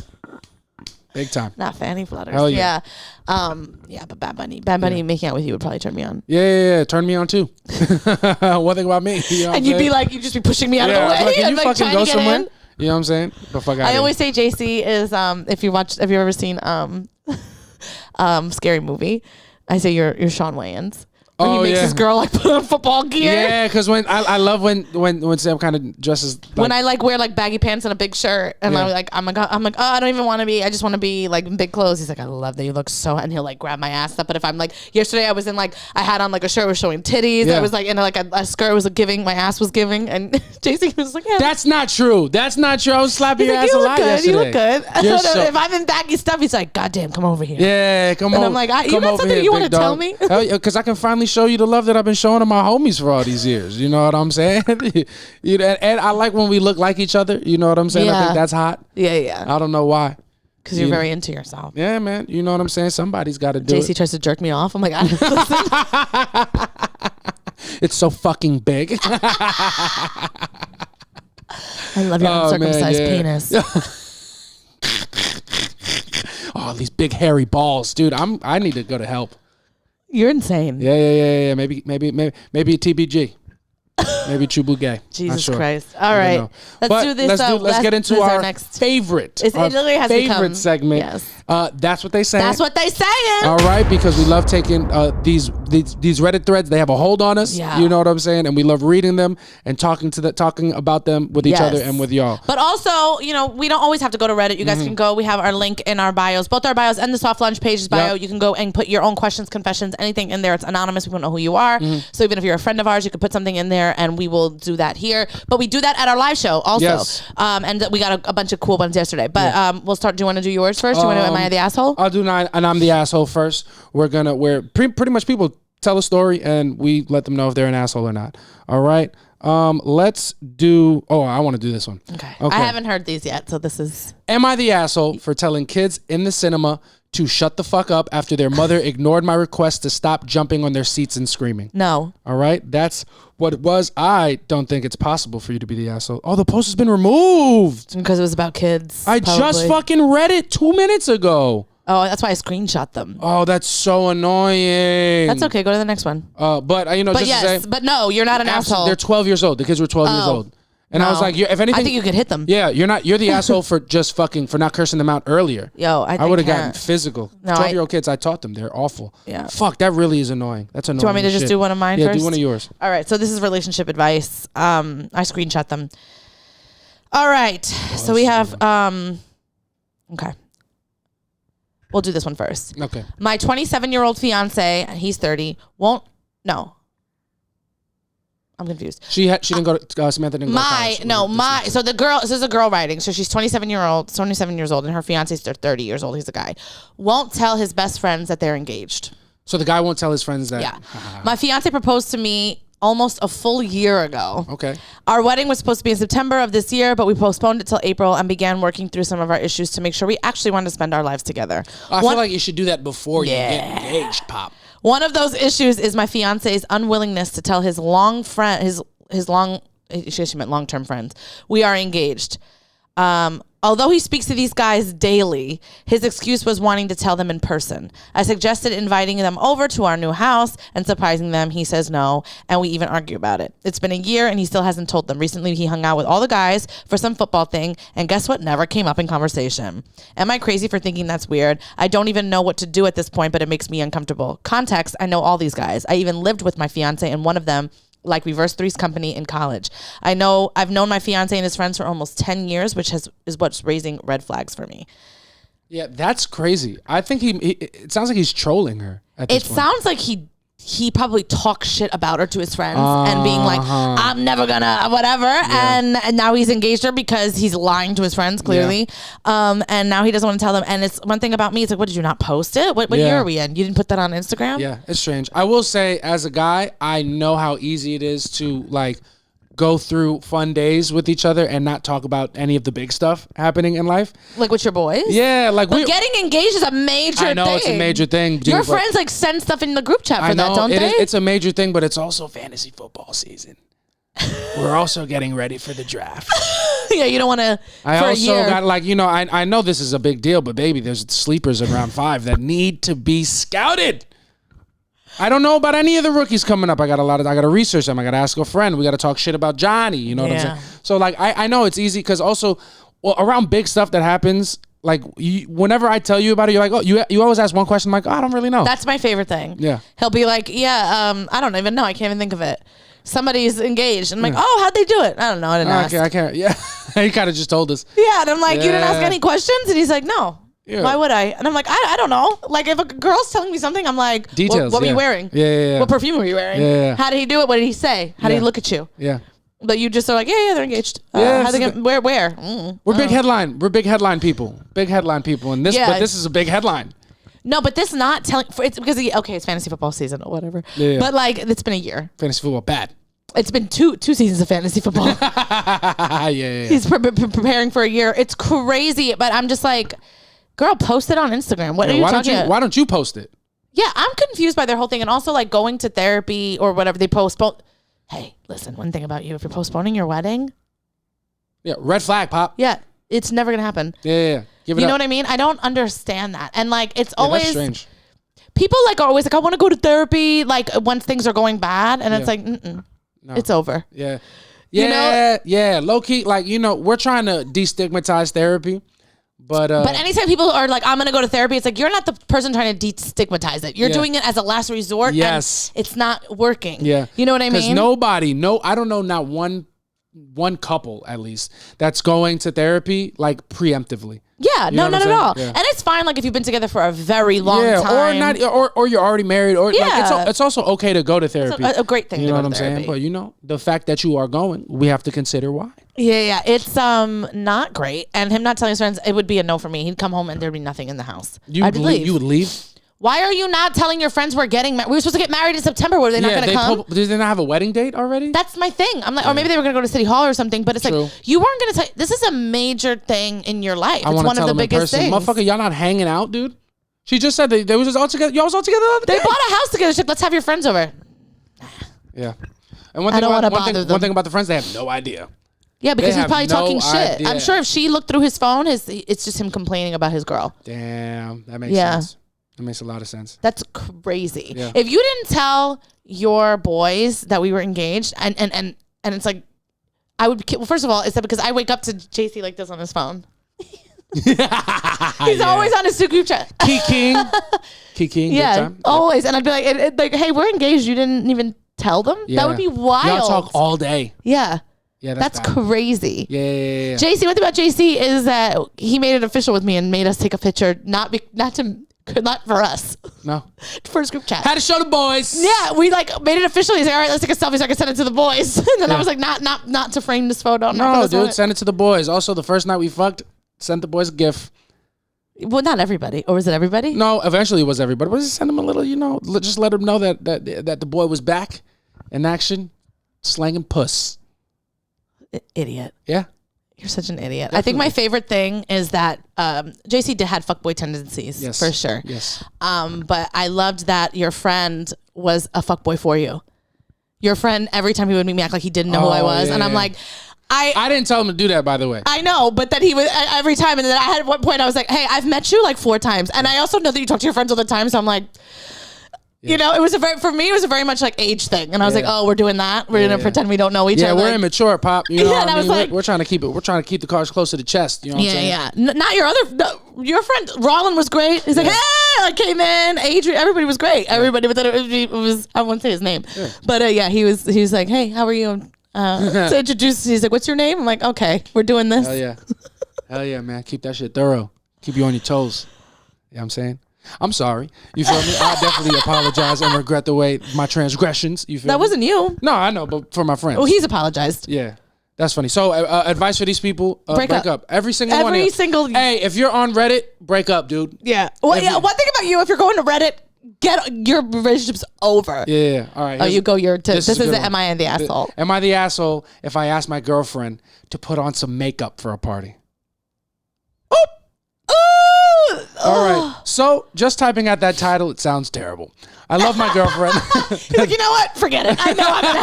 Big time. Not fanny flutters. Hell yeah. But Bad Bunny making out with you would probably turn me on. Yeah. Turn me on too. One thing about me. You know and you'd just be pushing me out of the way. Like, can you fucking go somewhere? In? You know what I'm saying? The fuck out. I always say JC is have you ever seen Scary Movie? I say you're Sean Wayans. When he makes his girl like put on football gear. Yeah, because when I love when Sam kind of dresses. Like, when I like wear like baggy pants and a big shirt, and I'm like, oh, I don't even want to be. I just want to be like in big clothes. He's like, I love that you look so, and he'll like grab my ass up. But if I'm like, yesterday I was in like, I had on like a shirt was showing titties. I was like in like a skirt was giving, my ass was giving, and JC was like, yeah. That's not true. I was slapping your ass a lot yesterday. You look good. If I'm in baggy stuff, he's like, goddamn, come over here. Yeah, come on. And I'm like, you got something you want to tell me? Because I can finally show you the love that I've been showing to my homies for all these years. You know what I'm saying? And I like when we look like each other. You know what I'm saying? I think that's hot. Yeah. I don't know why. Because you're very into yourself. Yeah, man. You know what I'm saying? Somebody's got to do it. JC tries to jerk me off. I'm like, it's so fucking big. I love your uncircumcised penis. Oh, these big hairy balls, dude. I need to go to help. You're insane. Yeah. Maybe TBG. Maybe Chubu gay. Jesus Christ. All right. Let's do this. Let's get into our next favorite. It literally has favorite segment. Yes. That's what they say. That's what they saying. All right, because we love taking these Reddit threads. They have a hold on us. Yeah. You know what I'm saying? And we love reading them and talking about them with each other and with y'all. But also, we don't always have to go to Reddit. You guys can go. We have our link in our bios, both our bios and the Soft Lunch page's bio. Yep. You can go and put your own questions, confessions, anything in there. It's anonymous. We don't know who you are. So even if you're a friend of ours, you could put something in there and we will do that here. But we do that at our live show also. Yes. And we got a bunch of cool ones yesterday. But we'll start. Do you want to do yours first? Do you want to Am I the Asshole? I'll do 9 and I'm the asshole first. We're pretty much people tell a story and we let them know if they're an asshole or not. All right. Let's do. Oh, I want to do this one. Okay. I haven't heard these yet, so this is. Am I the asshole for telling kids in the cinema to shut the fuck up after their mother ignored my request to stop jumping on their seats and screaming? No. All right. That's what it was. I don't think it's possible for you to be the asshole. Oh, the post has been removed. Because it was about kids. I just fucking read it 2 minutes ago. Oh, that's why I screenshot them. Oh, that's so annoying. That's okay. Go to the next one. But just yes, to say, but no, you're not an asshole. They're 12 years old. The kids were 12 years old. And I was like, if anything, I think you could hit them. Yeah, you're the asshole for just fucking for not cursing them out earlier. Yo, I would have gotten physical. No, 12-year-old kids, I taught them. They're awful. Yeah. Fuck, that really is annoying. That's annoying. Do you want me to just do one of mine first? Yeah, do one of yours. All right. So this is relationship advice. I screenshot them. All right. So we have okay. We'll do this one first. Okay. My 27-year-old fiance, he's 30, I'm confused. She didn't go to Samantha didn't go to college. So the girl, this is a girl writing. So she's 27 years old, and her fiance's 30 years old. He's a guy. Won't tell his best friends that they're engaged. So the guy won't tell his friends that. Yeah. My fiance proposed to me almost a full year ago. Okay. Our wedding was supposed to be in September of this year, but we postponed it till April and began working through some of our issues to make sure we actually wanted to spend our lives together. I feel like you should do that before you get engaged, Pop. One of those issues is my fiance's unwillingness to tell his she meant long-term friends. We are engaged. Although he speaks to these guys daily, his excuse was wanting to tell them in person. I suggested inviting them over to our new house and surprising them. He says no, and we even argue about it. It's been a year, and he still hasn't told them. Recently, he hung out with all the guys for some football thing, and guess what? Never came up in conversation. Am I crazy for thinking that's weird? I don't even know what to do at this point, but it makes me uncomfortable. Context, I know all these guys. I even lived with my fiance and one of them, like Reverse Three's company in college. I've known my fiance and his friends for almost 10 years, which is what's raising red flags for me. Yeah, that's crazy. I think it sounds like he's trolling her at this point. Sounds like he probably talks shit about her to his friends and being like, I'm never gonna whatever. Yeah. And now he's engaged her because he's lying to his friends, clearly. Yeah. And now he doesn't want to tell them. And it's one thing about me. It's like, what, did you not post it? What year are we in? You didn't put that on Instagram? Yeah, it's strange. I will say, as a guy, I know how easy it is to like go through fun days with each other and not talk about any of the big stuff happening in life. Like with your boys? Yeah. Like getting engaged is a major thing. I know it's a major thing. Dude, your friends like send stuff in the group chat for that, don't they? It's a major thing, but it's also fantasy football season. We're also getting ready for the draft. Yeah, you don't want to. I also got like, you know, I know this is a big deal, but baby, there's sleepers in round 5 that need to be scouted. I don't know about any of the rookies coming up. I got to research them. I got to ask a friend. We got to talk shit about Johnny. You know what I'm saying? So like, I know it's easy because also around big stuff that happens, like whenever I tell you about it, you're like, oh, you always ask one question. I'm like, oh, I don't really know. That's my favorite thing. Yeah. He'll be like, I don't even know. I can't even think of it. Somebody's engaged. And I'm like, oh, how'd they do it? I don't know. I didn't ask. I can't. Yeah. He kind of just told us. Yeah. And I'm like, you didn't ask any questions? And he's like, no. Yeah. Why would I? And I'm like, I don't know. Like, if a girl's telling me something, I'm like, details. What were you wearing? Yeah. What perfume were you wearing? Yeah. How did he do it? What did he say? How did he look at you? Yeah. But you just are like, yeah, they're engaged. How they get, where? We're big headline. We're big headline people. Big headline people. And this, but this is a big headline. No, but this not telling. It's because it's fantasy football season or whatever. Yeah. But like, it's been a year. Fantasy football bad. It's been two seasons of fantasy football. Yeah. He's preparing for a year. It's crazy, but I'm just like, girl, post it on Instagram. What are you talking about? Why don't you post it? Yeah, I'm confused by their whole thing. And also like going to therapy or whatever, they postpone. Hey, listen, one thing about you, if you're postponing your wedding. Yeah, red flag, Pop. Yeah, it's never going to happen. Yeah. Give it you up. know what I mean? I don't understand that. And like, it's always. That's strange. People like are always like, I want to go to therapy like once things are going bad. And it's like, no. It's over. Yeah. Yeah. Low key, like, you know, we're trying to destigmatize therapy. But anytime people are like, I'm going to go to therapy, it's like, you're not the person trying to destigmatize it. You're doing it as a last resort. Yes. And it's not working. Yeah. You know what I mean? Because I don't know, not one couple at least that's going to therapy like preemptively. Yeah, no, not at all. Yeah. And it's fine, like if you've been together for a very long time, or not, or you're already married, or like it's also okay to go to therapy. It's a great thing. You know what I'm saying? But you know, the fact that you are going, we have to consider why. Yeah, it's not great, and him not telling his friends, it would be a no for me. He'd come home and there'd be nothing in the house. You would leave. Why are you not telling your friends we're getting married? We were supposed to get married in September. Were they not going to come? Did they not have a wedding date already? That's my thing. I'm like, or maybe they were going to go to City Hall or something. But it's like, you weren't going to tell. This is a major thing in your life. It's one of the biggest things. Motherfucker, y'all not hanging out, dude? She just said they was just all together. Y'all was all together the other day. They bought a house together. She said, let's have your friends over. Yeah. And one thing about the friends, they have no idea. Yeah, because he's probably talking shit. I'm sure if she looked through his phone, it's just him complaining about his girl. Damn, that makes sense. That makes a lot of sense. That's crazy. Yeah. If you didn't tell your boys that we were engaged, and it's like, I would. Well, first of all, it's that because I wake up to JC like this on his phone. He's always on his group chat. Keyking. Yeah, always. And I'd be like, hey, we're engaged. You didn't even tell them. Yeah. That would be wild. Y'all talk all day. Yeah. Yeah, that's crazy. Yeah. JC, one thing about JC is that he made it official with me and made us take a picture, not for us. No. For his group chat. Had to show the boys. Yeah, we like made it official. He's like, all right, let's take a selfie so I can send it to the boys. And then I was like, not to frame this photo. No, dude, send it to the boys. Also, the first night we fucked, sent the boys a gift. Well, not everybody. Or was it everybody? No, eventually it was everybody. But just send them a little, just let them know that the boy was back in action, slanging puss. Idiot. Yeah. You're such an idiot. Definitely. I think my favorite thing is that JC had fuckboy tendencies, yes, for sure. Yes. But I loved that your friend was a fuckboy for you. Your friend, every time he would meet me, act like he didn't know who I was. And I'm like, I didn't tell him to do that, by the way. I know, but then he was every time. And then I had at one point, I was like, hey, I've met you like 4 times. And I also know that you talk to your friends all the time. So I'm like, you know, it was for me, it was a very much like age thing. And I was like, oh, we're doing that. We're going to pretend we don't know each other. Yeah, we're immature, Pop. You know what I mean? Like, we're trying to keep the cards close to the chest. You know what I'm saying? Yeah. Not your friend, Rollin was great. He's like, hey, I came in. Adrian, everybody was great. Everybody, but then it was, I won't say his name. Yeah. But he was like, hey, how are you? To introduce, he's like, what's your name? I'm like, okay, we're doing this. Hell yeah, man. Keep that shit thorough. Keep you on your toes. You know what I'm saying? I'm sorry. You feel me? I definitely apologize and regret my transgressions. You feel that me? wasn't you. No, I know, but for my friends. Oh, he's apologized. Yeah. That's funny. So, advice for these people: break up. Every single one. Hey, if you're on Reddit, break up, dude. Yeah. Well, one thing about you, if you're going to Reddit, get your relationship's over. Yeah. All right. You go. This is the am I the asshole? Am I the asshole if I ask my girlfriend to put on some makeup for a party? All right. So, just typing out that title, it sounds terrible. I love my girlfriend. He's like, you know what? Forget it. I know I'm an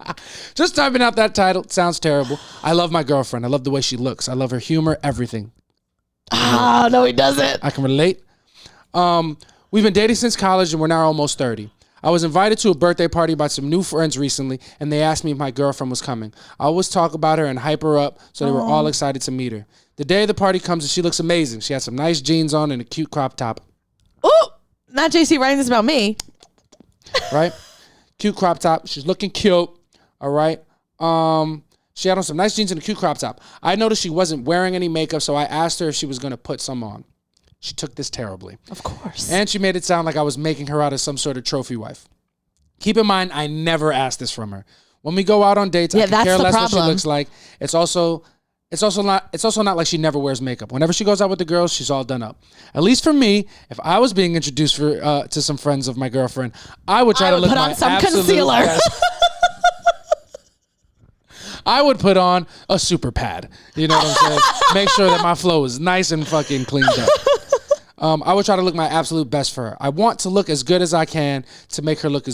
asshole. Just typing out that title, it sounds terrible. I love my girlfriend. I love the way she looks. I love her humor, everything. Oh, no, he doesn't. I can relate. We've been dating since college, and we're now almost 30. I was invited to a birthday party by some new friends recently, and they asked me if my girlfriend was coming. I always talk about her and hype her up, so they were all excited to meet her. The day of the party comes, and she looks amazing. She has some nice jeans on and a cute crop top. Oh, not JC writing this about me. Right? Cute crop top. She's looking cute. All right? She had on some nice jeans and a cute crop top. I noticed she wasn't wearing any makeup, so I asked her if she was going to put some on. She took this terribly. Of course. And she made it sound like I was making her out as some sort of trophy wife. Keep in mind, I never asked this from her. When we go out on dates, I can care less what she looks like. It's also not like she never wears makeup. Whenever she goes out with the girls, she's all done up. At least for me, if I was being introduced to some friends of my girlfriend, I would try to look my absolute concealer. best. I would put on a super pad. You know what I'm saying? Make sure that my flow is nice and fucking cleaned up. I would try to look my absolute best for her. I want to look as good as I can to make her look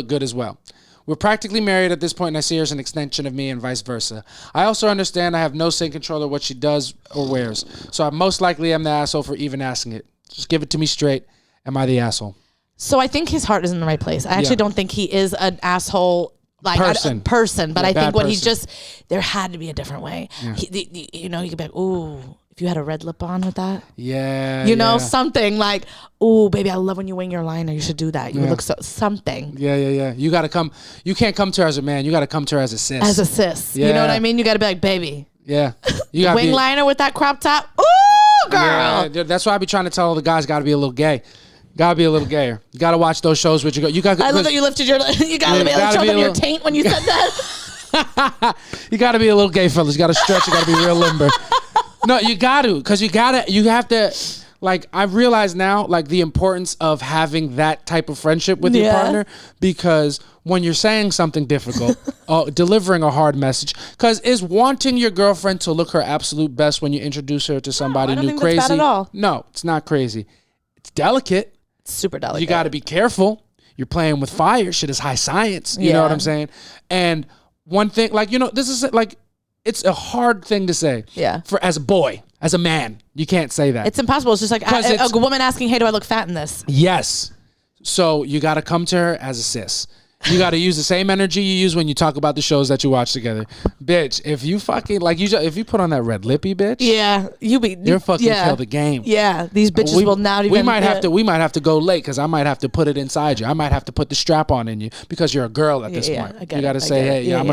good as well. We're practically married at this point, and I see her as an extension of me and vice versa. I also understand I have no say control of what she does or wears, so I most likely am the asshole for even asking it. Just give it to me straight. Am I the asshole? So I think his heart is in the right place. I actually don't think he is an asshole. Like person, but I think what he's just, there had to be a different way. Yeah. You could be like, ooh, if you had a red lip on with that. Yeah. You know, something like, ooh, baby, I love when you wing your liner. You should do that. You would look something. Yeah. You got to come. You can't come to her as a man. You got to come to her as a sis. As a sis. Yeah. You know what I mean? You got to be like, baby. Yeah. You got wing liner with that crop top. Ooh, girl. Yeah, that's why I be trying to tell all the guys got to be a little gay. Gotta be a little gayer. You gotta watch those shows with you got. I love that you lifted your. You gotta be able to show them your taint when you said that. You gotta be a little gay, fellas. You gotta stretch. You gotta be real limber. No, you got to, because you have to. Like, I realize now, like, the importance of having that type of friendship with your partner, because when you're saying something difficult, delivering a hard message, because is wanting your girlfriend to look her absolute best when you introduce her to somebody new crazy? That's bad at all. No, it's not crazy. It's delicate. Super delicate. You got to be careful. You're playing with fire. Shit is high science. You know what I'm saying? And one thing, like, this is like, it's a hard thing to say. Yeah. For as a boy, as a man, you can't say that. It's impossible. It's just like a woman asking, "Hey, do I look fat in this?" Yes. So you got to come to her as a sis. You got to use the same energy you use when you talk about the shows that you watch together. Bitch, if you fucking, if you put on that red lippy, bitch. Yeah. You're fucking kill the game. Yeah. These bitches will not even. We might have to go late, because I might have to put it inside you. I might have to put the strap on in you, because you're a girl at this point. You got to say, hey, I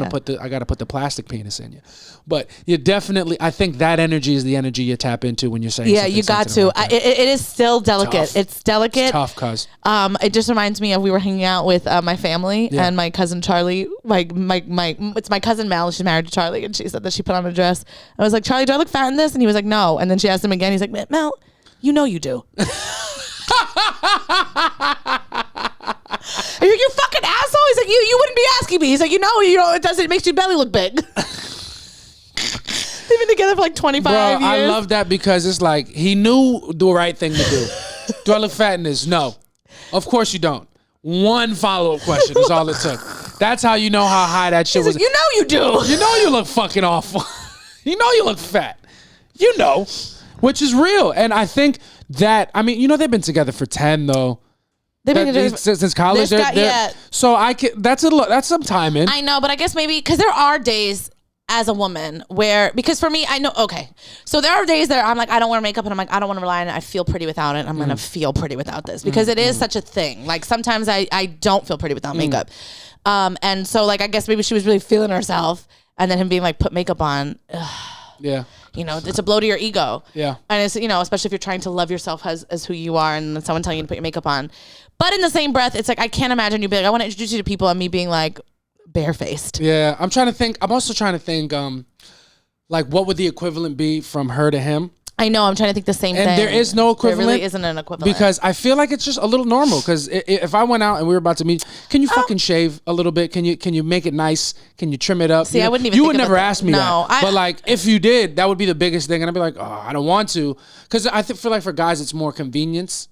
got to put the plastic penis in you. But you definitely, I think that energy is the energy you tap into when you're saying something. You got to. Like it is still delicate. Tough. It's delicate. It's tough, cuz. It just reminds me of, we were hanging out with my family and my cousin Charlie. It's my cousin Mel. She's married to Charlie, and she said that she put on a dress. I was like, Charlie, do I look fat in this? And he was like, no. And then she asked him again. He's like, Mel, you know you do. Are you fucking asshole? He's like, you wouldn't be asking me. He's like, it makes your belly look big. They've been together for like 25 years. I love that, because it's like, he knew the right thing to do. Do I look fat in this? No. Of course you don't. One follow-up question is all it took. That's how you know how high that shit was. Like, you know you do. You know you look fucking awful. You know you look fat. You know, which is real. And I think that, I mean, you know, they've been together for 10 though. They've been together since college. So that's some time in. I know, but I guess maybe because there are days as a woman where, because for me, I know, okay. So there are days that I'm like, I don't wear makeup and I'm like, I don't want to rely on it. I feel pretty without it. I'm going to feel pretty without this because it is such a thing. Like sometimes I don't feel pretty without makeup. And so like, I guess maybe she was really feeling herself and then him being like, put makeup on. Yeah. You know, it's a blow to your ego. Yeah. And it's, you know, especially if you're trying to love yourself as who you are and then someone telling you to put your makeup on. But in the same breath, it's like, I can't imagine you being like, I want to introduce you to people and me being like, barefaced. Yeah, I'm trying to think. I'm also trying to think, like, what would the equivalent be from her to him? I know. I'm trying to think the same thing. And there is no equivalent. There really isn't an equivalent. Because I feel like it's just a little normal. Because if I went out and we were about to meet, can you fucking shave a little bit? Can you make it nice? Can you trim it up? See, I wouldn't even. You would never ask me that. But like, if you did, that would be the biggest thing. And I'd be like, oh, I don't want to. Because I feel like for guys, it's more convenience.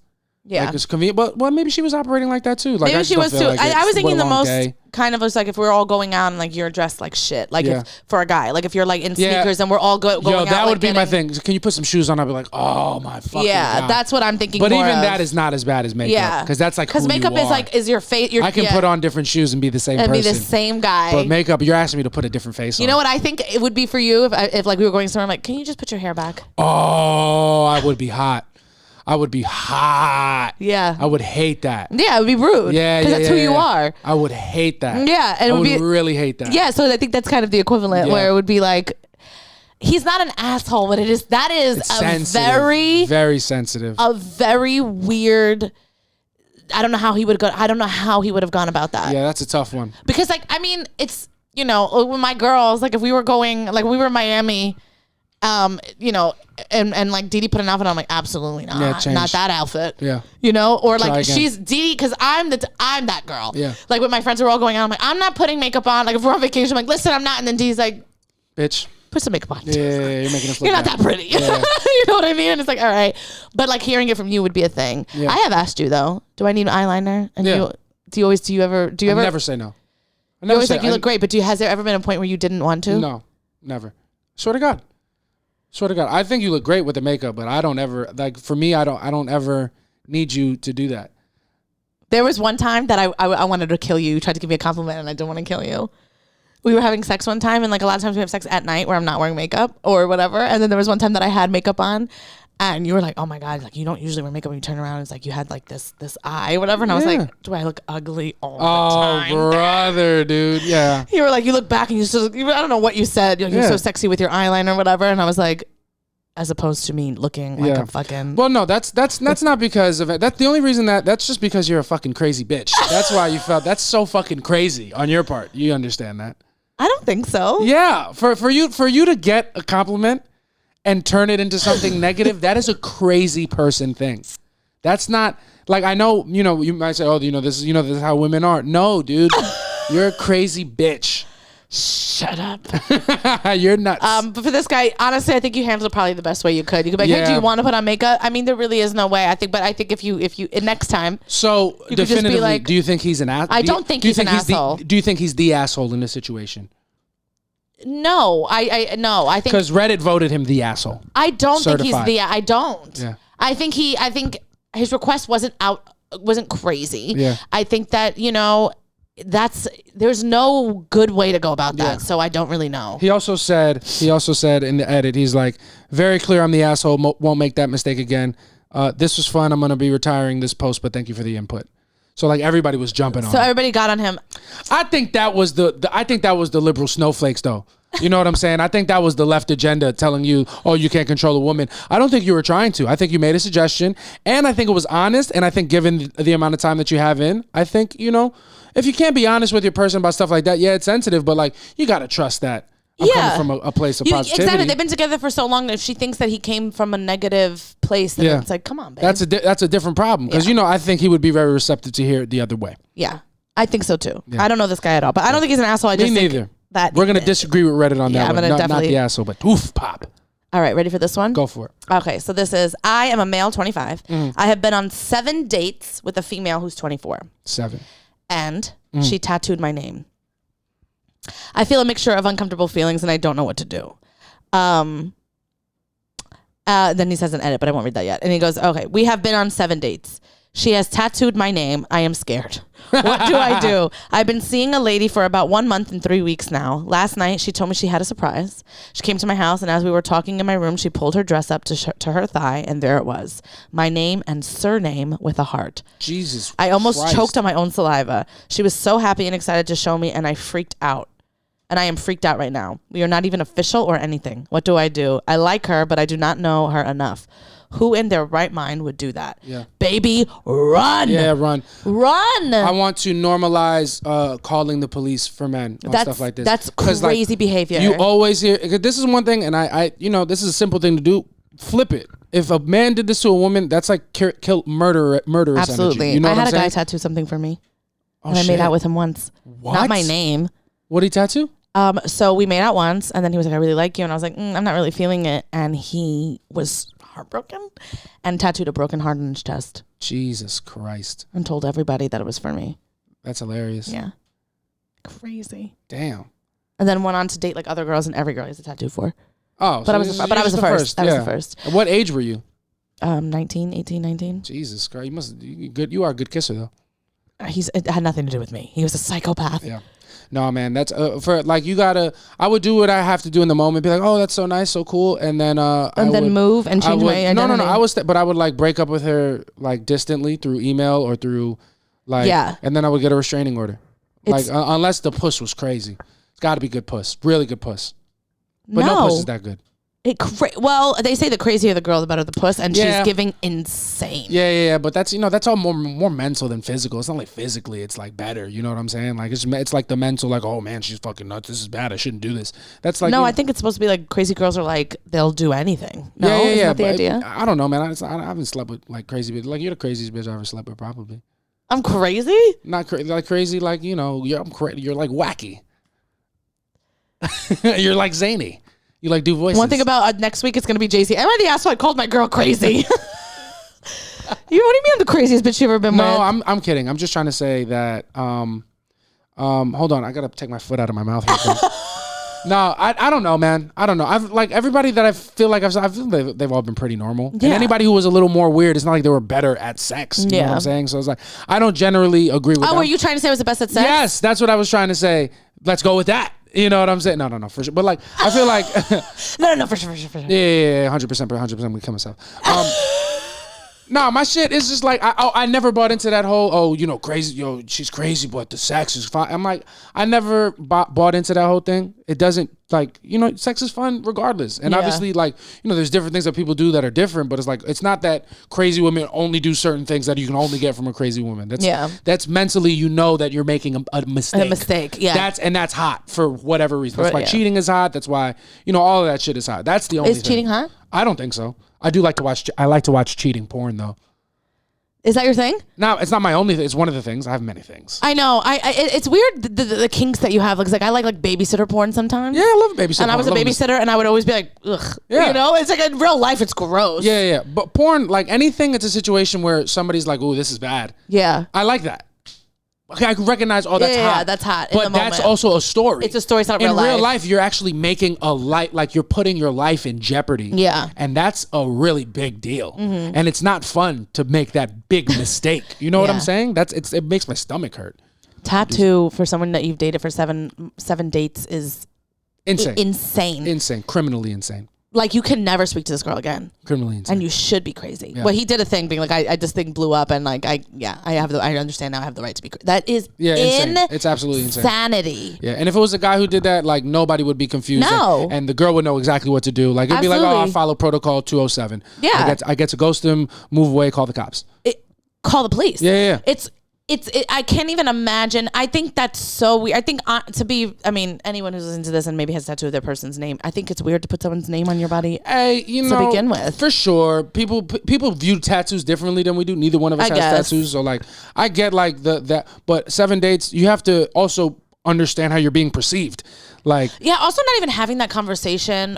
Yeah, like it's convenient, but well, maybe she was operating like that too. Like maybe she was too. Like I was thinking the most kind of was like if we're all going out and like you're dressed like shit, like if, for a guy, like if you're like in sneakers and we're all going out. That would be my thing. Can you put some shoes on? I'd be like, oh my fucking God. That's what I'm thinking. But even that is not as bad as makeup. Yeah, because that's like because makeup is like is your face. I can put on different shoes and be the same person. And be the same guy. But makeup, you're asking me to put a different face on. You know what I think it would be for you if like we were going somewhere. I'm like, can you just put your hair back? Oh, I would be hot. I would be hot. Yeah. I would hate that. Yeah, it would be rude. Yeah, because that's who you are. I would hate that. Yeah. And I would really hate that. Yeah, so I think that's kind of the equivalent where it would be like, he's not an asshole, but that is very sensitive. A very weird, I don't know how he would have gone about that. Yeah, that's a tough one. Because like, I mean, it's, you know, with my girls, like if we were going, like we were in Miami, you know, and like Didi put an outfit on, I'm like, absolutely not, not that outfit. Yeah, you know, or like she's Didi because I'm that girl. Yeah, like when my friends are all going out, I'm like, I'm not putting makeup on. Like if we're on vacation, I'm like, listen, I'm not. And then Didi's like, bitch, put some makeup on. Yeah, you're making us look you're not that pretty. Yeah. You know what I mean? And it's like, all right, but like hearing it from you would be a thing. Yeah. I have asked you though, do I need eyeliner? And do you ever? I never say no. You always like you look great, but has there ever been a point where you didn't want to? No, never. Swear to God. I think you look great with the makeup, but I don't ever, like, for me, I don't ever need you to do that. There was one time that I wanted to kill you. You tried to give me a compliment and I didn't want to kill you. We were having sex one time, and like a lot of times we have sex at night where I'm not wearing makeup or whatever. And then there was one time that I had makeup on and you were like, oh my God, like you don't usually wear makeup when you turn around. It's like you had like this eye or whatever. And I was like, do I look ugly all the time? Oh, brother, dude. Yeah. You were like, you look back and I don't know what you said. You're so sexy with your eyeliner or whatever. And I was like, as opposed to me looking like a fucking... Well, no, that's not because of it. That's the only reason that's just because you're a fucking crazy bitch. That's why you felt that's so fucking crazy on your part. You understand that? I don't think so. Yeah. For you to get a compliment and turn it into something negative, that is a crazy person thing. That's not like, I know, you know, you might say, oh, this is how women are. No, dude, you're a crazy bitch. Shut up. You're nuts. But for this guy, honestly, I think you handled it probably the best way you could. You could be like, hey, do you want to put on makeup? I mean, there really is no way. I think if you next time. So definitively, like, do you think he's an asshole? I don't think he's an asshole. Do you think he's the asshole in this situation? No, no. I think because Reddit voted him the asshole. I don't think he's the. I don't. Yeah. I think his request wasn't crazy. Yeah. I think that there's no good way to go about that. So I don't really know. He also said in the edit, he's like, very clear I'm the asshole, won't make that mistake again. This was fun. I'm going to be retiring this post, but thank you for the input. So like everybody was jumping on him. So everybody got on him. I think that was the liberal snowflakes though. You know what I'm saying? I think that was the left agenda telling you, oh, you can't control a woman. I don't think you were trying to. I think you made a suggestion, and I think it was honest, and I think given the amount of time that you have in, I think, if you can't be honest with your person about stuff like that, yeah, it's sensitive, but like, you got to trust that. I'm coming from a place of positivity. Exactly. They've been together for so long that if she thinks that he came from a negative place, then it's like, come on, babe. That's a different problem, because, I think he would be very receptive to hear it the other way. Yeah, I think so too. Yeah. I don't know this guy at all, but I don't think he's an asshole. Me neither. We're going to disagree with Reddit on that one. Not the asshole, but oof, pop. All right, ready for this one? Go for it. Okay, so this is, I am a male, 25. I have been on 7 dates with a female who's 24. 7. And she tattooed my name. I feel a mixture of uncomfortable feelings and I don't know what to do. Then he says an edit, but I won't read that yet. And he goes, okay, we have been on 7 dates. She has tattooed my name. I am scared. What do I do? I've been seeing a lady for about 1 month and 3 weeks now. Last night, she told me she had a surprise. She came to my house, and as we were talking in my room, she pulled her dress up to her thigh, and there it was. My name and surname with a heart. Jesus I almost Christ. choked on my own saliva. She was so happy and excited to show me, and I freaked out. And I am freaked out right now. We are not even official or anything. What do? I like her, but I do not know her enough. Who in their right mind would do that? Yeah. Baby, run. Yeah, run. Run. I want to normalize calling the police for men on stuff like this. That's crazy behavior. You always hear, this is one thing, and I this is a simple thing to do. Flip it. If a man did this to a woman, that's like murderous Absolutely. energy. You know I what had I'm a guy saying? tattoo something for me. Oh, and I made out with him once. What? Not my name. What did he tattoo? So we made out once, and then he was like, I really like you. And I was like, I'm not really feeling it. And he was heartbroken and tattooed a broken heart on his chest. Jesus Christ. And told everybody that it was for me. That's hilarious. Yeah. Crazy. Damn. And then went on to date like other girls, and every girl he has a tattoo for. Oh, but I was the first. I was the first. What age were you? 19, 18, 19. Jesus Christ. You are a good kisser though. It had nothing to do with me. He was a psychopath. Yeah. No, man, that's for like I would do what I have to do in the moment. Be like, oh, that's so nice, so cool, and then move and change my identity. No. I would like break up with her like distantly through email or through like, and then I would get a restraining order. Unless the puss was crazy, it's got to be good puss, really good puss. But no puss is that good. Well, they say the crazier the girl, the better the puss, and she's giving insane. Yeah. But that's that's all more mental than physical. It's not like physically, it's like better. You know what I'm saying? Like it's like the mental, like, oh man, she's fucking nuts. This is bad. I shouldn't do this. That's like I think it's supposed to be like crazy girls are like they'll do anything. No, isn't that the idea? I don't know, man. I haven't slept with like crazy bitch. Like you're the craziest bitch I ever slept with, probably. I'm crazy. Not like crazy, like you're like wacky. You're like zany. You like do voices. One thing about next week, it's going to be JC. Am I the asshole? I called my girl crazy. What do you mean I'm the craziest bitch you've ever been with? No, I'm kidding. I'm just trying to say that. Hold on, I gotta take my foot out of my mouth real quick. No, I don't know, man. I don't know. I've like everybody that I feel like they've all been pretty normal. Yeah. And anybody who was a little more weird, it's not like they were better at sex. You know what I'm saying? So it's like I don't generally agree with that. Were you trying to say I was the best at sex? Yes, that's what I was trying to say. Let's go with that. You know what I'm saying? No, for sure. But like, I feel like no, for sure. Yeah, 100%. We kill myself. No, my shit is just like I never bought into that whole crazy. She's crazy, but the sex is fine. I'm like I never bought into that whole thing. It doesn't like sex is fun regardless. And obviously like there's different things that people do that are different. But it's like it's not that crazy women only do certain things that you can only get from a crazy woman. That's mentally that you're making a mistake. A mistake. Yeah. That's hot for whatever reason. That's why cheating is hot. That's why all of that shit is hot. That's the only. Is cheating hot? I don't think so. I do like to watch. I like to watch cheating porn though. Is that your thing? No, it's not my only thing. It's one of the things. I have many things. I know. It's weird the kinks that you have. Like I like babysitter porn sometimes. Yeah, I love babysitter. And I was a babysitter, and I would always be like, ugh. Yeah. It's like in real life, it's gross. Yeah. But porn, like anything, it's a situation where somebody's like, "Ooh, this is bad." Yeah. I like that. Okay, I can recognize, that's hot. Yeah, that's hot. But that's also a story. It's a story, it's not real life. In real life, you're actually making like you're putting your life in jeopardy. Yeah. And that's a really big deal. Mm-hmm. And it's not fun to make that big mistake. You know what I'm saying? It makes my stomach hurt. Tattoo for someone that you've dated for seven dates is insane. Insane. Criminally insane. Like you can never speak to this girl again. Criminally insane. And you should be crazy. Yeah. Well, he did a thing being like, this thing blew up, and like I understand now I have the right to be crazy. That is insane. It's absolutely insane. Insanity. Yeah, and if it was a guy who did that, like nobody would be confused. No. And the girl would know exactly what to do. Like it'd be like, oh, I follow protocol 207. Yeah. I get to ghost him, move away, call the cops. Call the police. Yeah. I can't even imagine. I think that's so weird. I think anyone who's listening to this and maybe has a tattoo of their person's name, I think it's weird to put someone's name on your body to begin with. For sure. People view tattoos differently than we do. Neither one of us has tattoos. So like, I get like but 7 dates, you have to also understand how you're being perceived. Like, yeah. Also not even having that conversation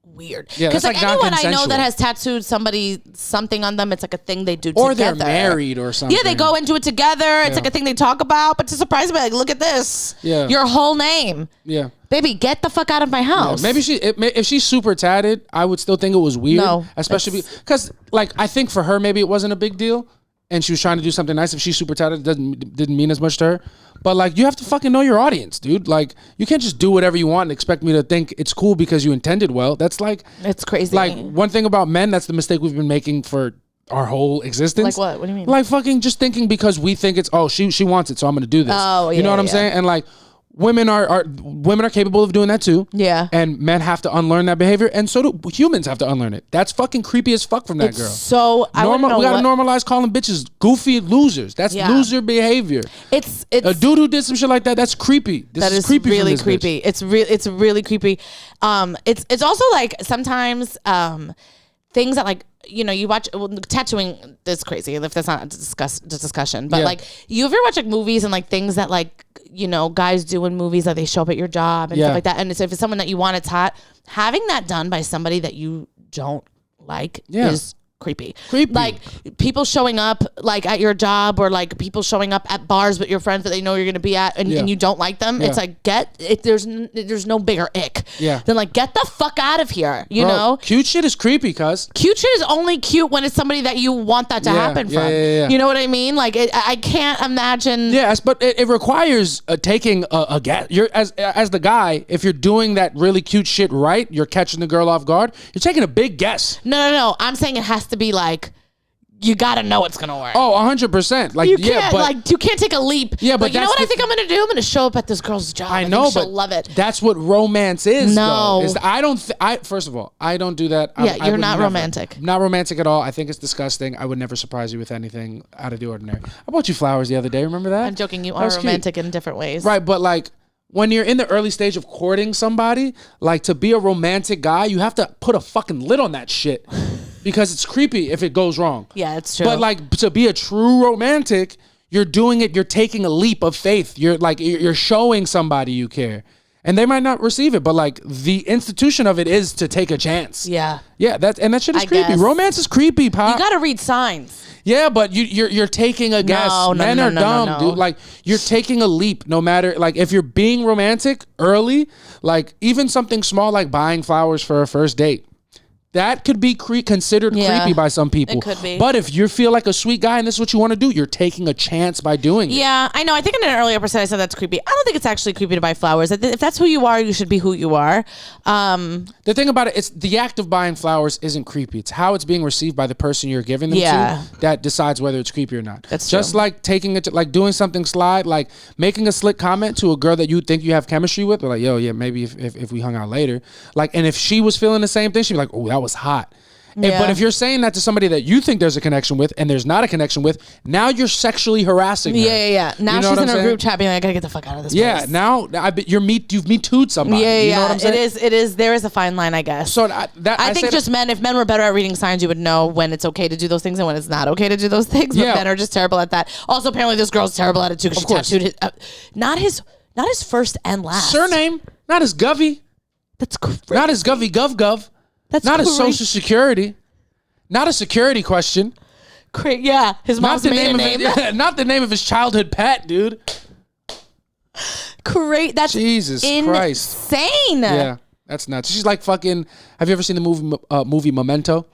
weird. Yeah, because that's like anyone I know non-consensual. that has tattooed something on them, it's like a thing they do or together. they're married or something. Yeah, they go into it together. It's like a thing they talk about. But to surprise me, like, look at this. Yeah. Your whole name. Yeah. Baby, get the fuck out of my house. Maybe if she's super tatted, I would still think it was weird. No, especially because like I think for her maybe it wasn't a big deal, and she was trying to do something nice. If she's super tatted, it didn't mean as much to her. But like you have to fucking know your audience, dude. Like you can't just do whatever you want and expect me to think it's cool because you intended well. That's like it's crazy. Like one thing about men, that's the mistake we've been making for our whole existence. Like what? What do you mean? Like fucking just thinking because we think it's she wants it, so I'm gonna do this. Oh yeah. You know what I'm saying? And like. Women are capable of doing that too. Yeah. And men have to unlearn that behavior, and so do humans have to unlearn it. That's fucking creepy as fuck from that girl. So we gotta normalize calling bitches goofy losers. That's loser behavior. It's a dude who did some shit like that. That's creepy. That is creepy. Really creepy. Bitch. It's really creepy. It's also like sometimes things that like. You know, you watch tattooing. That's crazy. If that's not a discussion, but like you ever watch like movies and like things that like guys do in movies that they show up at your job and stuff like that. And if it's someone that you want to having that done by somebody that you don't like is creepy. Like people showing up like at your job or like people showing up at bars with your friends that they know you're going to be at and you don't like them. It's like there's no bigger ick than like get the fuck out of here. You know, cute shit is creepy, cuz cute shit is only cute when it's somebody that you want that to happen from. You know what I mean? Like I can't imagine. Yes, but it requires taking a guess. You're as the guy, if you're doing that really cute shit right, you're catching the girl off guard. You're taking a big guess. No. I'm saying it has to be like you gotta know it's gonna work. Oh, 100%. Like you can't take a leap. Yeah, but like, you know what I think I'm gonna do? I'm gonna show up at this girl's job. I know, but she'll love it. That's what romance is. No, though. First of all, I don't do that. Yeah, you're not romantic. Not romantic at all. I think it's disgusting. I would never surprise you with anything out of the ordinary. I bought you flowers the other day. Remember that? I'm joking. You are romantic in different ways, right? But like. When you're in the early stage of courting somebody, like to be a romantic guy, you have to put a fucking lid on that shit because it's creepy if it goes wrong. Yeah, it's true. But like to be a true romantic, you're doing it. You're taking a leap of faith. You're showing somebody you care, and they might not receive it. But like the institution of it is to take a chance. Yeah. That shit is creepy. Guess. Romance is creepy, Pop. You gotta read signs. Yeah, but you're taking a guess. Men are dumb, dude. Like you're taking a leap. No matter like if you're being romantic early, like even something small like buying flowers for a first date. That could be considered creepy by some people. It could be. But if you feel like a sweet guy and this is what you want to do, you're taking a chance by doing it. Yeah, I know. I think in an earlier episode I said that's creepy. I don't think it's actually creepy to buy flowers. If that's who you are, you should be who you are. The thing about it, it's the act of buying flowers isn't creepy. It's how it's being received by the person you're giving them to that decides whether it's creepy or not. That's just true. like taking it, like doing something slide, like making a slick comment to a girl that you think you have chemistry with. But like, yo, yeah, maybe if we hung out later, like, and if she was feeling the same thing, she'd be like, oh, that was hot. Yeah. But if you're saying that to somebody that you think there's a connection with and there's not a connection with, now you're sexually harassing her. Yeah. Now she's in a group chat being like, I gotta get the fuck out of this place. Yeah, now you've Me Too'd somebody. Yeah. You know what I'm saying? It is. There is a fine line, I guess. So I think just men, if men were better at reading signs, you would know when it's okay to do those things and when it's not okay to do those things. But men are just terrible at that. Also, apparently this girl's terrible at it too because she tattooed not his first and last. Surname, not his Govey. That's crazy. Not his Govey Gov. That's not his social security. Not a security question. Yeah, his mom's maiden name. Not the name of his childhood pet, dude. That's Jesus Christ. Insane. Yeah, that's nuts. She's like fucking. Have you ever seen the movie Memento?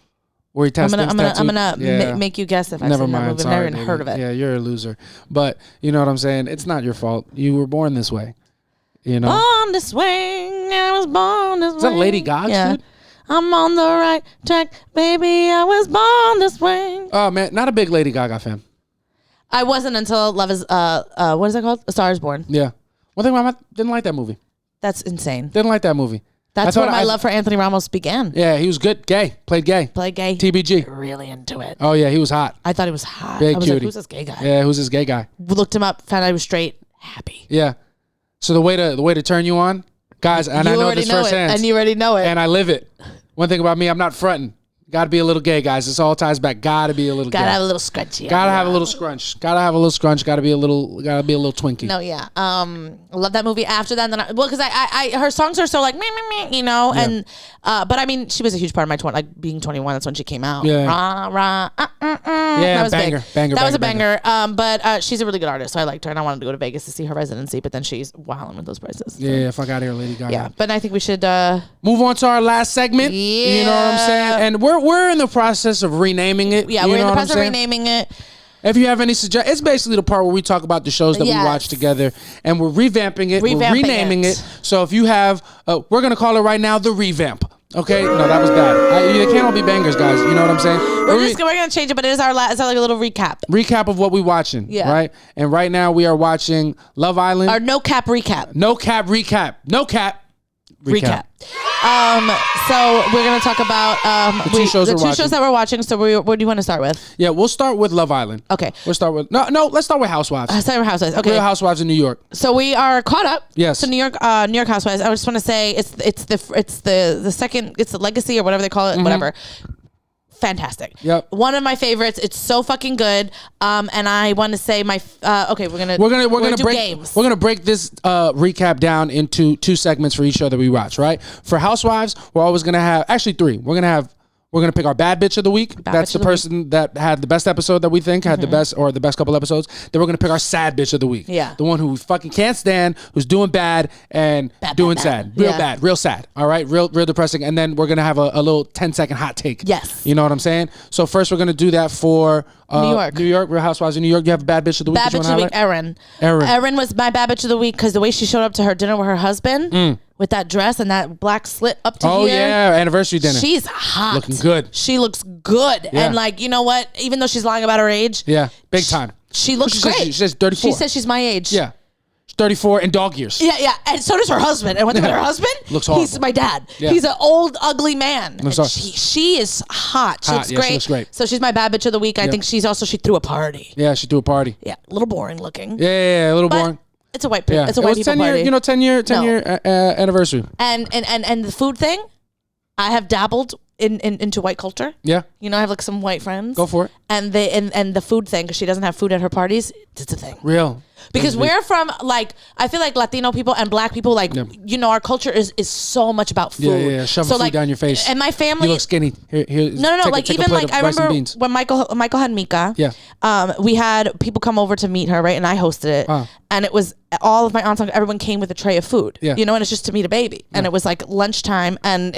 Where he tests I'm gonna make you guess if I've seen that movie. I've never even heard of it. Yeah, you're a loser. But you know what I'm saying? It's not your fault. You were born this way. You know? Born this way. I was born this way. Is that Lady Gaga, dude? I'm on the right track, baby. I was born this way. Oh man, not a big Lady Gaga fan. I wasn't until Love Is what is that called? A Star Is Born. Yeah. One thing, I didn't like that movie. That's insane. Didn't like that movie. That's where my love for Anthony Ramos began. Yeah, he was good. Gay. Played gay. TBG. Really into it. Oh yeah, he was hot. I thought he was hot. Big I was cutie. like, who's this gay guy? Yeah, who's this gay guy? Looked him up, found out he was straight. Happy. Yeah. So the way to turn you on, guys, and I know this firsthand. And you already know it. And I live it. One thing about me, I'm not fronting. Gotta be a little gay, guys. This all ties back. Gotta be a little Gotta gay. have a little scrunchy. Gotta have a little scrunch. Gotta have a little scrunch. Gotta be a little twinkie. No, yeah. I love that movie. After that, then because I her songs are so like meh, meh, meh, you know, and but I mean, she was a huge part of my like being 21. That's when she came out. Yeah. Yeah, that was banger, big. banger. That was a banger. But she's a really good artist, so I liked her, and I wanted to go to Vegas to see her residency. But then she's wilding with those prices. So. Yeah, fuck out of here, Lady Gaga. Yeah, but I think we should move on to our last segment. Yeah. You know what I'm saying? And we're in the process of renaming it. Yeah, we're in the process of renaming it. If you have any suggestions, it's basically the part where we talk about the shows that we watch together, and we're revamping it. We're renaming it. So if you have, we're gonna call it right now the revamp. Okay, no, that was bad. They can't all be bangers, guys. You know what I'm saying? We're gonna change it, but it is our last. It's like a little recap. Recap of what we watching. Yeah. Right. And right now we are watching Love Island. Our no cap recap. No cap recap. No cap recap. So we're gonna talk about the two shows that we're watching. So what do you want to start with? Yeah, we'll start with Love Island. Okay. We'll start with let's start with Housewives. Start with Housewives. Okay. Real Housewives in New York. So we are caught up. Yes. So New York Housewives. I just want to say it's the second, it's the legacy or whatever they call it, whatever. Fantastic. Yep. One of my favorites. It's so fucking good. And I want to say my okay, we're gonna do break games. We're gonna break this recap down into 2 segments for each show that we watch, right? For Housewives, we're always gonna have actually 3. We're gonna pick our bad bitch of the week. That's the person that had the best episode that we think had the best couple episodes. Then we're gonna pick our sad bitch of the week. Yeah. The one who we fucking can't stand, who's doing bad and doing sad. Real bad, real sad. All right, real depressing. And then we're gonna have a little 10-second hot take. Yes. You know what I'm saying? So first we're gonna do that for New York, Real Housewives in New York. You have a bad bitch of the week. Bad bitch of the week, Erin. Erin was my bad bitch of the week because the way she showed up to her dinner with her husband. With that dress and that black slit up to here. Oh, yeah. Anniversary dinner. She's hot. Looking good. She looks good. Yeah. And like, you know what? Even though she's lying about her age. Yeah. Big time. She looks great. She says 34. She says she's my age. Yeah. She's 34 and dog years. Yeah. And so does her husband. And what's with her husband? Looks horrible. He's my dad. Yeah. He's an old, ugly man. And she is hot. She looks great. She looks great. So she's my bad bitch of the week. I think she threw a party. Yeah, she threw a party. Yeah. A little boring looking. Yeah, a little boring. It's a white people. It's a white people 10 year, party. 10 year anniversary. And the food thing, I have dabbled into white culture. Yeah. You know, I have like some white friends. Go for it. And the food thing, because she doesn't have food at her parties, it's a thing. Real. Because we're from, like, I feel like Latino people and black people, like, you know, our culture is so much about food. Yeah. Shove food down your face. And my family. You look skinny. Here, no. Like, even like, I remember when Michael had Mika. Yeah. We had people come over to meet her, right? And I hosted it. And it was all of my aunts, everyone came with a tray of food. Yeah. You know, and it's just to meet a baby. And it was like lunchtime. And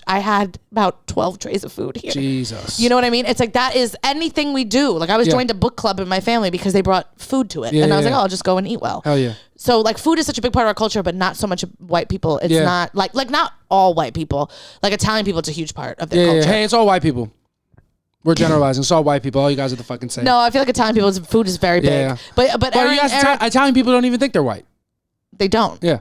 I had about 12 trays of food here. Jesus. You know what I mean? It's like, that is anything we do. Like, I was joined a book club in my family because they brought food to it. And I was like, oh, I'll just go and eat well. Hell yeah. So like, food is such a big part of our culture, but not so much white people. It's not like not all white people. Like Italian people, it's a huge part of their culture. Hey, it's all white people. We're generalizing. It's all white people. All you guys are the fucking same. No, I feel like Italian people's food is very big. Yeah. But Italian people don't even think they're white. They don't. Yeah.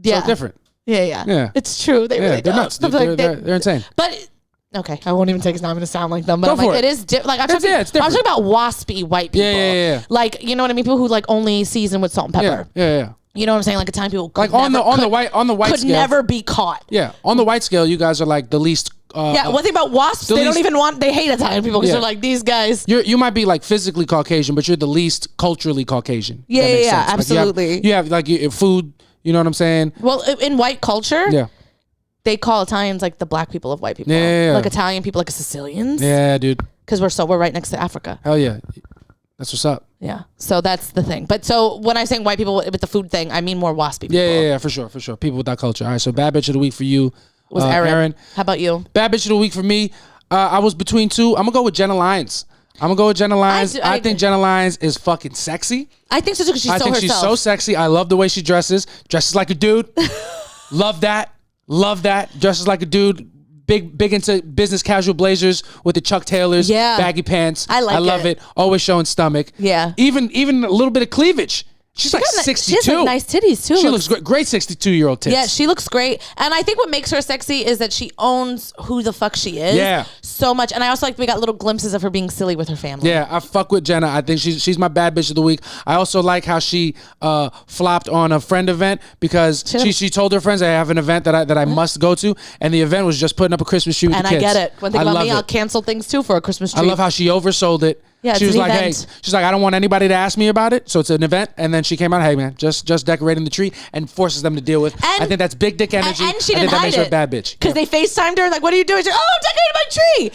Yeah. So different. Yeah. It's true. They really they're don't. Nuts. They're insane. But okay, I won't even take it. Now I'm going to sound like them. But Go I'm like, for it. It is like I'm talking about waspy white people. Yeah. Like, you know what I mean? People who like only season with salt and pepper. Yeah. You know what I'm saying? Like Italian people like on the white could scale, never be caught. Yeah, on the white scale, you guys are like the least. One thing about wasps, they hate Italian people because they're like, these guys. You might be like physically Caucasian, but you're the least culturally Caucasian. Yeah, absolutely. Like you have like food. You know what I'm saying? Well, in white culture, they call Italians like the black people of white people. Yeah. Like Italian people, like Sicilians. Yeah, dude. Because we're right next to Africa. Hell yeah. That's what's up. Yeah. So that's the thing. But so when I'm saying white people with the food thing, I mean more waspy people. Yeah, for sure. People with that culture. All right, so bad bitch of the week for you was Erin. How about you? Bad bitch of the week for me, I was between 2. I'm going to go with Jenna Lyons. I think Jenna Lyons is fucking sexy. I think so too because she's so herself. She's so sexy. I love the way she dresses. Dresses like a dude. Love that. Dresses like a dude. Big into business casual blazers with the Chuck Taylors, baggy pants. I love it. Always showing stomach. Yeah. Even a little bit of cleavage. She's like 62. She has like nice titties too. She looks great. Great 62-year-old tits. Yeah, she looks great. And I think what makes her sexy is that she owns who the fuck she is. Yeah. So much. And I also like we got little glimpses of her being silly with her family. Yeah, I fuck with Jenna. I think she's my bad bitch of the week. I also like how she flopped on a friend event because she told her friends I have an event that I must go to, and the event was just putting up a Christmas tree with the kids. And I get it. One thing about me, I'll cancel things too for a Christmas tree. I love how she oversold it. Yeah, she was like, "Hey, she's like, I don't want anybody to ask me about it, so it's an event." And then she came out, "Hey, man, just decorating the tree," and forces them to deal with. I think that's big dick energy. And she didn't I think that hide makes her a bad bitch because they FaceTimed her like, "What are you doing?" She's like, "Oh, I'm decorating my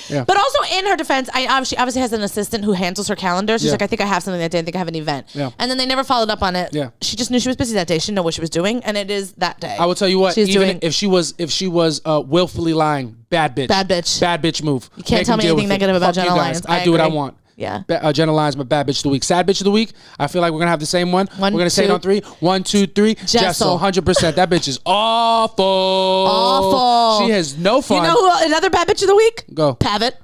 tree." Yeah. But also in her defense, she obviously has an assistant who handles her calendar. She's like, "I think I have something that day. I think I have an event." Yeah. And then they never followed up on it. Yeah. She just knew she was busy that day. She didn't know what she was doing, and it is that day. I will tell you what. Even if she was willfully lying, bad bitch. Bad bitch. Bad bitch move. You can't tell me anything negative about Jenna Lyons. I do what I want. Yeah. Jenna Lyons, my bad bitch of the week. Sad bitch of the week. I feel like we're gonna have the same one. We're gonna say it on 3. 1, 2, 3. Jessel. 100%. That bitch is awful. Awful. She has no fun. You know who another bad bitch of the week? Go. Pavitt.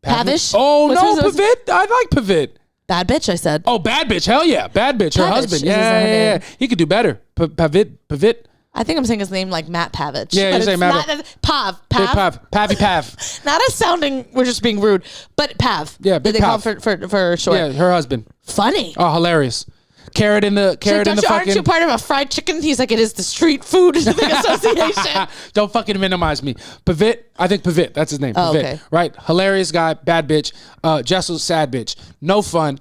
Pavish. Oh no, Pavitt. I like Pavitt. Bad bitch, I said. Oh, bad bitch. Hell yeah, bad bitch. Her husband. Yeah. He could do better. Pavitt. I think I'm saying his name like Matt Pavich. Yeah, you're saying Matt. Pav. Pavy Pav. Not as sounding, we're just being rude, but Pav. Yeah, Big Pav. They call him for short. Yeah, her husband. Funny. Oh, hilarious. Carrot in the fucking. Aren't you part of a fried chicken? He's like, it is the street food association. Don't fucking minimize me. Pavitt. I think Pavitt. That's his name. Pavitt. Okay. Right. Hilarious guy. Bad bitch. Jessel's sad bitch. No fun.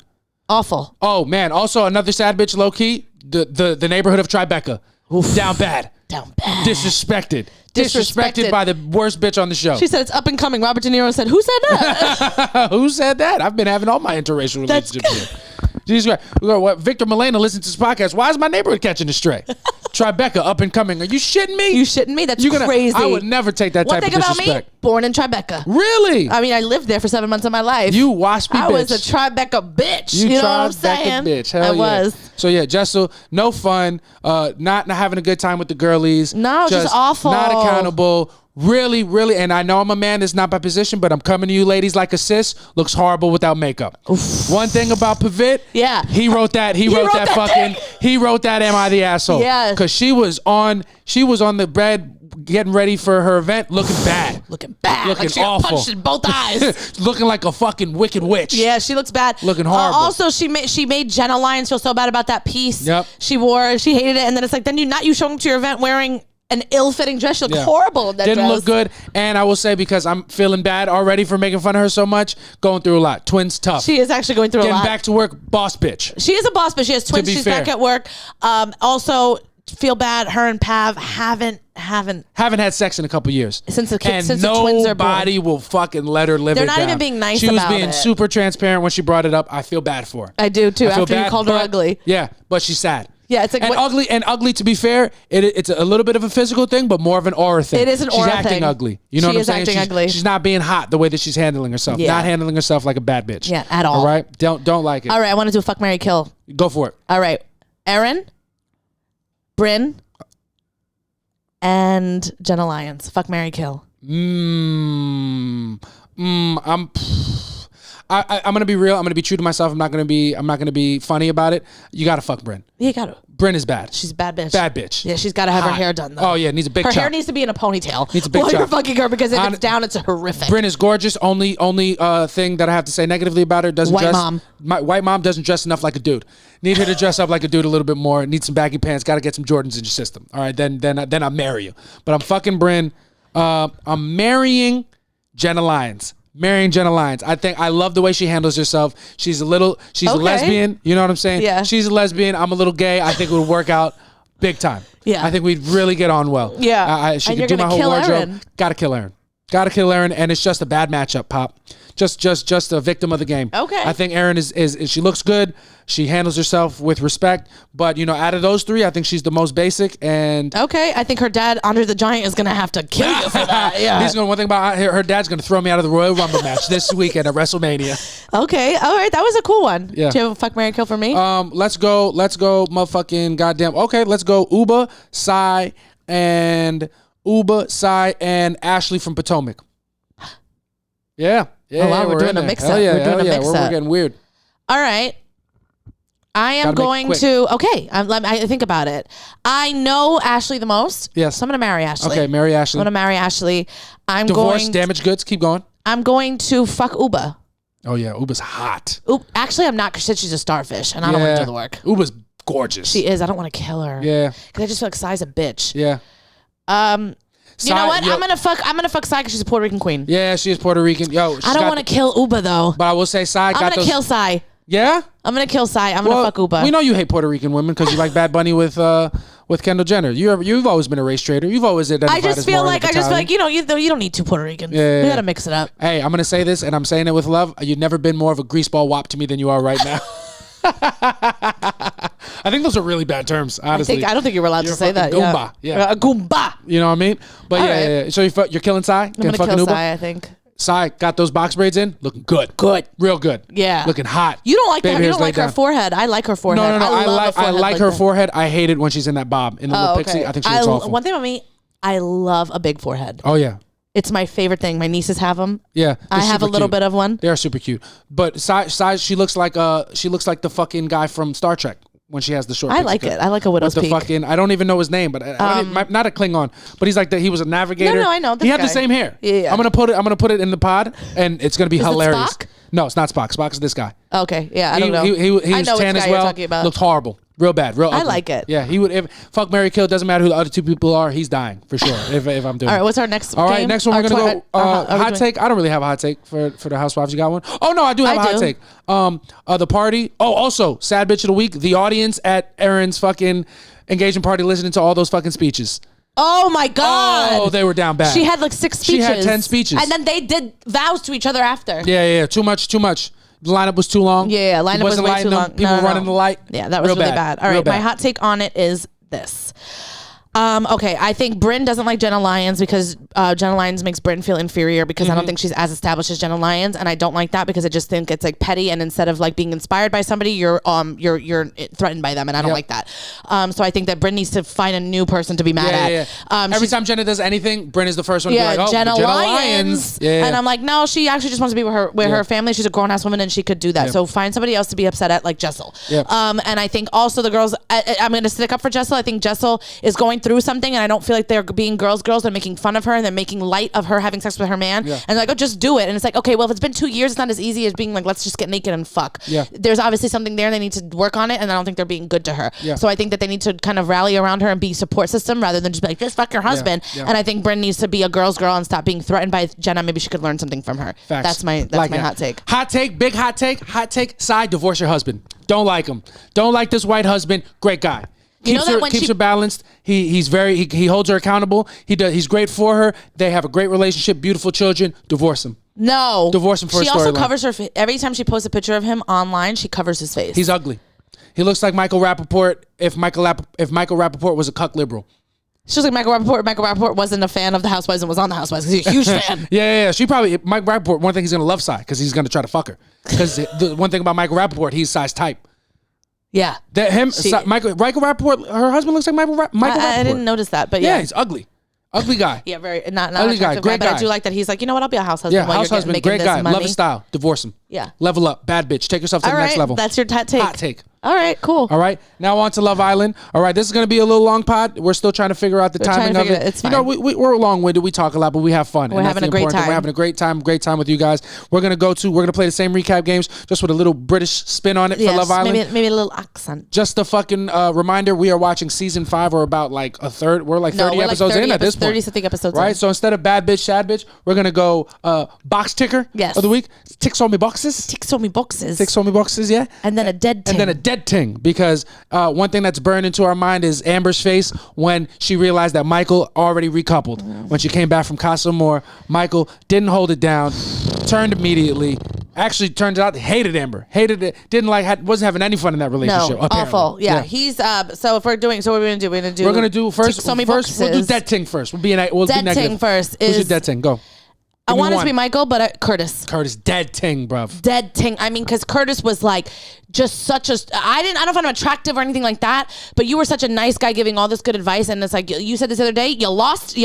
Awful. Oh man. Also another sad bitch. Low key. The neighborhood of Tribeca. Oof. Down bad. Disrespected by the worst bitch on the show. She said it's up and coming. Robert De Niro said, "Who said that?" Who said that? I've been having all my interracial relationships here. Jesus Christ. What, Victor Milena listens to this podcast. Why is my neighborhood catching a stray? Tribeca, up and coming. Are you shitting me? You shitting me? That's crazy. I would never take that type of disrespect. One thing about me, born in Tribeca. Really? I mean, I lived there for 7 months of my life. You waspy bitch. I was a Tribeca bitch. You know what I'm saying? Bitch. Hell I was. So yeah, Jessel, no fun. Not having a good time with the girlies. No, just awful. Not accountable. Really, and I know I'm a man that's not by position, but I'm coming to you ladies like a sis. Looks horrible without makeup. Oof. One thing about Pavitt, he wrote that. He wrote that fucking. He wrote that. Am I the asshole? Yeah. Because she was on the bed getting ready for her event, looking bad. Looking like she awful. Punched in both eyes. Looking like a fucking wicked witch. Yeah, she looks bad. Looking horrible. Also, she made Jenna Lyons feel so bad about that piece. Yep. She wore. She hated it, and then it's like, then you showing up to your event wearing an ill-fitting dress. She looked horrible in that dress. Didn't look good. And I will say, because I'm feeling bad already for making fun of her so much, going through a lot. Twins tough. She is actually going through a lot. Getting back to work, boss bitch. She is a boss bitch. She has twins. She's back at work. Also, feel bad. Her and Pav haven't had sex in a couple years since the twins are born. Nobody will fucking let her live it down. They're not even being nice about it. She was being it. super transparent when she brought it up. I feel bad for her. I do too. After you called her ugly. Yeah, but she's sad. Yeah, it's like ugly. To be fair, it's a little bit of a physical thing, but more of an aura thing. It is an aura thing. She's acting ugly. You know what I'm saying? She's acting ugly. She's not being hot the way that she's handling herself. Yeah. Not handling herself like a bad bitch. Yeah, at all. All right, don't like it. All right, I want to do a fuck, marry, kill. Go for it. All right, Erin, Bryn, and Jenna Lyons. Fuck, marry, kill. I'm gonna be real. I'm gonna be true to myself. I'm not gonna be funny about it. You gotta fuck Bryn. You gotta. Bryn is bad. She's a bad bitch. Bad bitch. Yeah, she's gotta have her hair done though. Oh yeah, needs a big chop. Her hair needs to be in a ponytail. Needs a big chop. While you're fucking her, because if it's down, it's horrific. Bryn is gorgeous. Only thing that I have to say negatively about her, my white mom doesn't dress enough like a dude. Need her to dress up like a dude a little bit more. Need some baggy pants. Got to get some Jordans in your system. All right, then I'll marry you. But I'm fucking Bryn. I'm marrying Jenna Lyons. I love the way she handles herself. She's a lesbian. You know what I'm saying? Yeah. She's a lesbian. I'm a little gay. I think it would work out big time. Yeah. I think we'd really get on well. Yeah. She could do my whole wardrobe. Gotta kill Erin. And it's just a bad matchup, Pop. Just a victim of the game. Okay. I think Erin is she looks good. She handles herself with respect. But, out of those three, I think she's the most basic. And okay, I think her dad, Andre the Giant, is going to have to kill you for that. Yeah. One thing about her dad's going to throw me out of the Royal Rumble match this weekend at WrestleMania. Okay, all right, that was a cool one. Yeah. Do you have a fuck, marry, kill for me? Let's go, motherfucking goddamn. Okay, let's go Uba, Sai, and Ashley from Potomac. Yeah. Oh wow, we're doing a mix up. We're doing a mix up. We're getting weird. All right. I am going to. Okay, I think about it. I know Ashley the most. Yes, so I'm gonna marry Ashley. Okay, marry Ashley. I'm gonna marry Ashley. Divorce, damaged goods. Keep going. I'm going to fuck Uba. Oh yeah, Uba's hot. Actually, I'm not, because she's a starfish, and I don't want to do the work. Uba's gorgeous. She is. I don't want to kill her. Yeah, because I just feel like Sai's a bitch. Yeah. You know what? I'm gonna fuck Sai because she's a Puerto Rican queen. Yeah, she is Puerto Rican. Yo, I don't want to kill Uba though. But I will say Sai. I'm gonna kill Sai. Yeah? I'm gonna kill Sai. I'm gonna fuck Uba. We know you hate Puerto Rican women because you like Bad Bunny with Kendall Jenner. You've always been a race trader. You've always identified as more you don't need two Puerto Ricans. Yeah. We gotta mix it up. Hey, I'm gonna say this, and I'm saying it with love. You've never been more of a greaseball wop to me than you are right now. I think those are really bad terms, honestly. I don't think you were allowed to say that. Goomba. Yeah. A Goomba. You know what I mean? But yeah. So you're killing Sai? I'm gonna kill Sai, I think. Sai got those box braids in, looking good. Real good. Yeah. Looking hot. You don't like that. You don't like her forehead. I like her forehead. No. I like her forehead. I hate it when she's in that bob in the little pixie. I think she looks awful. One thing about me, I love a big forehead. Oh yeah. It's my favorite thing. My nieces have them. Yeah, I have a little bit of one. They are super cute. But Sai, she looks like the fucking guy from Star Trek when she has the short. I like it. I like a widow's peak. I don't even know his name, but not a Klingon, but he's like he was a navigator. No, I know. He had the same hair. Yeah. I'm gonna put it in the pod, and it's gonna be hilarious. It Spock? No, it's not Spock. Spock is this guy. Okay, yeah, I don't know. He was tan as well. Looked horrible. Real bad. Real ugly. I like it. Yeah, he would. Fuck, marry, kill. Doesn't matter who the other two people are. He's dying for sure. if I'm doing. All right, what's our next? All right, next one we're gonna go. Hot take. I don't really have a hot take for the Housewives. You got one? Oh no, I do have a hot take. The party. Oh, also sad bitch of the week. The audience at Erin's fucking engagement party listening to all those fucking speeches. Oh my God! Oh, they were down bad. She had like 6 speeches. She had 10 speeches, and then they did vows to each other after. Yeah. Too much. The lineup was too long. Yeah, lineup was way too long. People running the light. Yeah, that was really bad. All right, my hot take on it is this. Okay, I think Brynn doesn't like Jenna Lyons because Jenna Lyons makes Brynn feel inferior because I don't think she's as established as Jenna Lyons, and I don't like that because I just think it's like petty, and instead of like being inspired by somebody, you're threatened by them, and I don't like that. So I think that Brynn needs to find a new person to be mad at. Every time Jenna does anything, Brynn is the first one to be like, oh, Jenna Lyons. Yeah. And I'm like, no, she actually just wants to be with her family. She's a grown ass woman and she could do that. So find somebody else to be upset at, like Jessel. And I think also the girls, I'm going to stick up for Jessel. I think Jessel is going through something, and I don't feel like they're being girls. They're making fun of her, and they're making light of her having sex with her man. And they're like, oh, just do it. And it's like, okay, well, if it's been 2 years, it's not as easy as being like, let's just get naked and fuck. There's obviously something there, and they need to work on it, and I don't think they're being good to her. So I think that they need to kind of rally around her and be support system rather than just be like, just fuck your husband. And I think Brynn needs to be a girl's girl and stop being threatened by Jenna. Maybe she could learn something from her. Facts. That's my hot take. Hot take, big hot take. Hot take. Sai, divorce your husband. Don't like him. Don't like this white husband. Great guy. Keeps her balanced. He holds her accountable. He's great for her. They have a great relationship, beautiful children. Divorce him. No. Divorce him for a storyline. She also covers her every time she posts a picture of him online. She covers his face. He's ugly. He looks like Michael Rappaport if Michael Rappaport was a cuck liberal. She was like Michael Rappaport. Michael Rappaport wasn't a fan of the Housewives and was on the Housewives because he's a huge fan. Yeah. Mike Rappaport, one thing he's going to love Sai because he's going to try to fuck her. Because the one thing about Michael Rappaport, he's Sai's type. Yeah. Michael Rappaport, her husband looks like Michael Rappaport. I didn't notice that, but yeah. Yeah, he's ugly. Ugly guy. Yeah, very not ugly guy. Great guy. But I do like that he's like, you know what? I'll be a house husband. Yeah, house husband. Great guy. Love his style. Divorce him. Yeah. Level up. Bad bitch. Take yourself to the next level. That's your hot take. Hot take. All right, cool. All right, now on to Love Island. All right, this is going to be a little long pod. We're still trying to figure out the timing of it. It's fine. We're long-winded. We talk a lot, but we have fun. We're having a great time. We're having a great time with you guys. We're going to play the same recap games, just with a little British spin on it for Love Island. Maybe a little accent. Just a fucking reminder, we are watching season 5. We're about like a third. We're like 30 episodes in at this point. 30-something episodes right? So instead of bad bitch, sad bitch, we're going to go box ticker of the week. Ticks on me boxes. Ticks on me boxes. Ticks on me boxes, yeah. And then a dead ting. And then a dead ting, because one thing that's burned into our mind is Amber's face when she realized that Michael already recoupled. When she came back from Casa Amor, Michael didn't hold it down, turned immediately. Actually, turned out hated Amber, hated it, wasn't having any fun in that relationship. No, apparently. Awful. Yeah, he's so if we're doing, so what we're gonna do first. We'll do dead ting first. We'll be dead ting first. Who's your dead ting? Go. I want it to be Michael, but Curtis. Curtis, dead ting, bruv. Dead ting. I mean, because Curtis was like just such a, I don't find him attractive or anything like that, but you were such a nice guy giving all this good advice, and it's like you said this the other day, you lost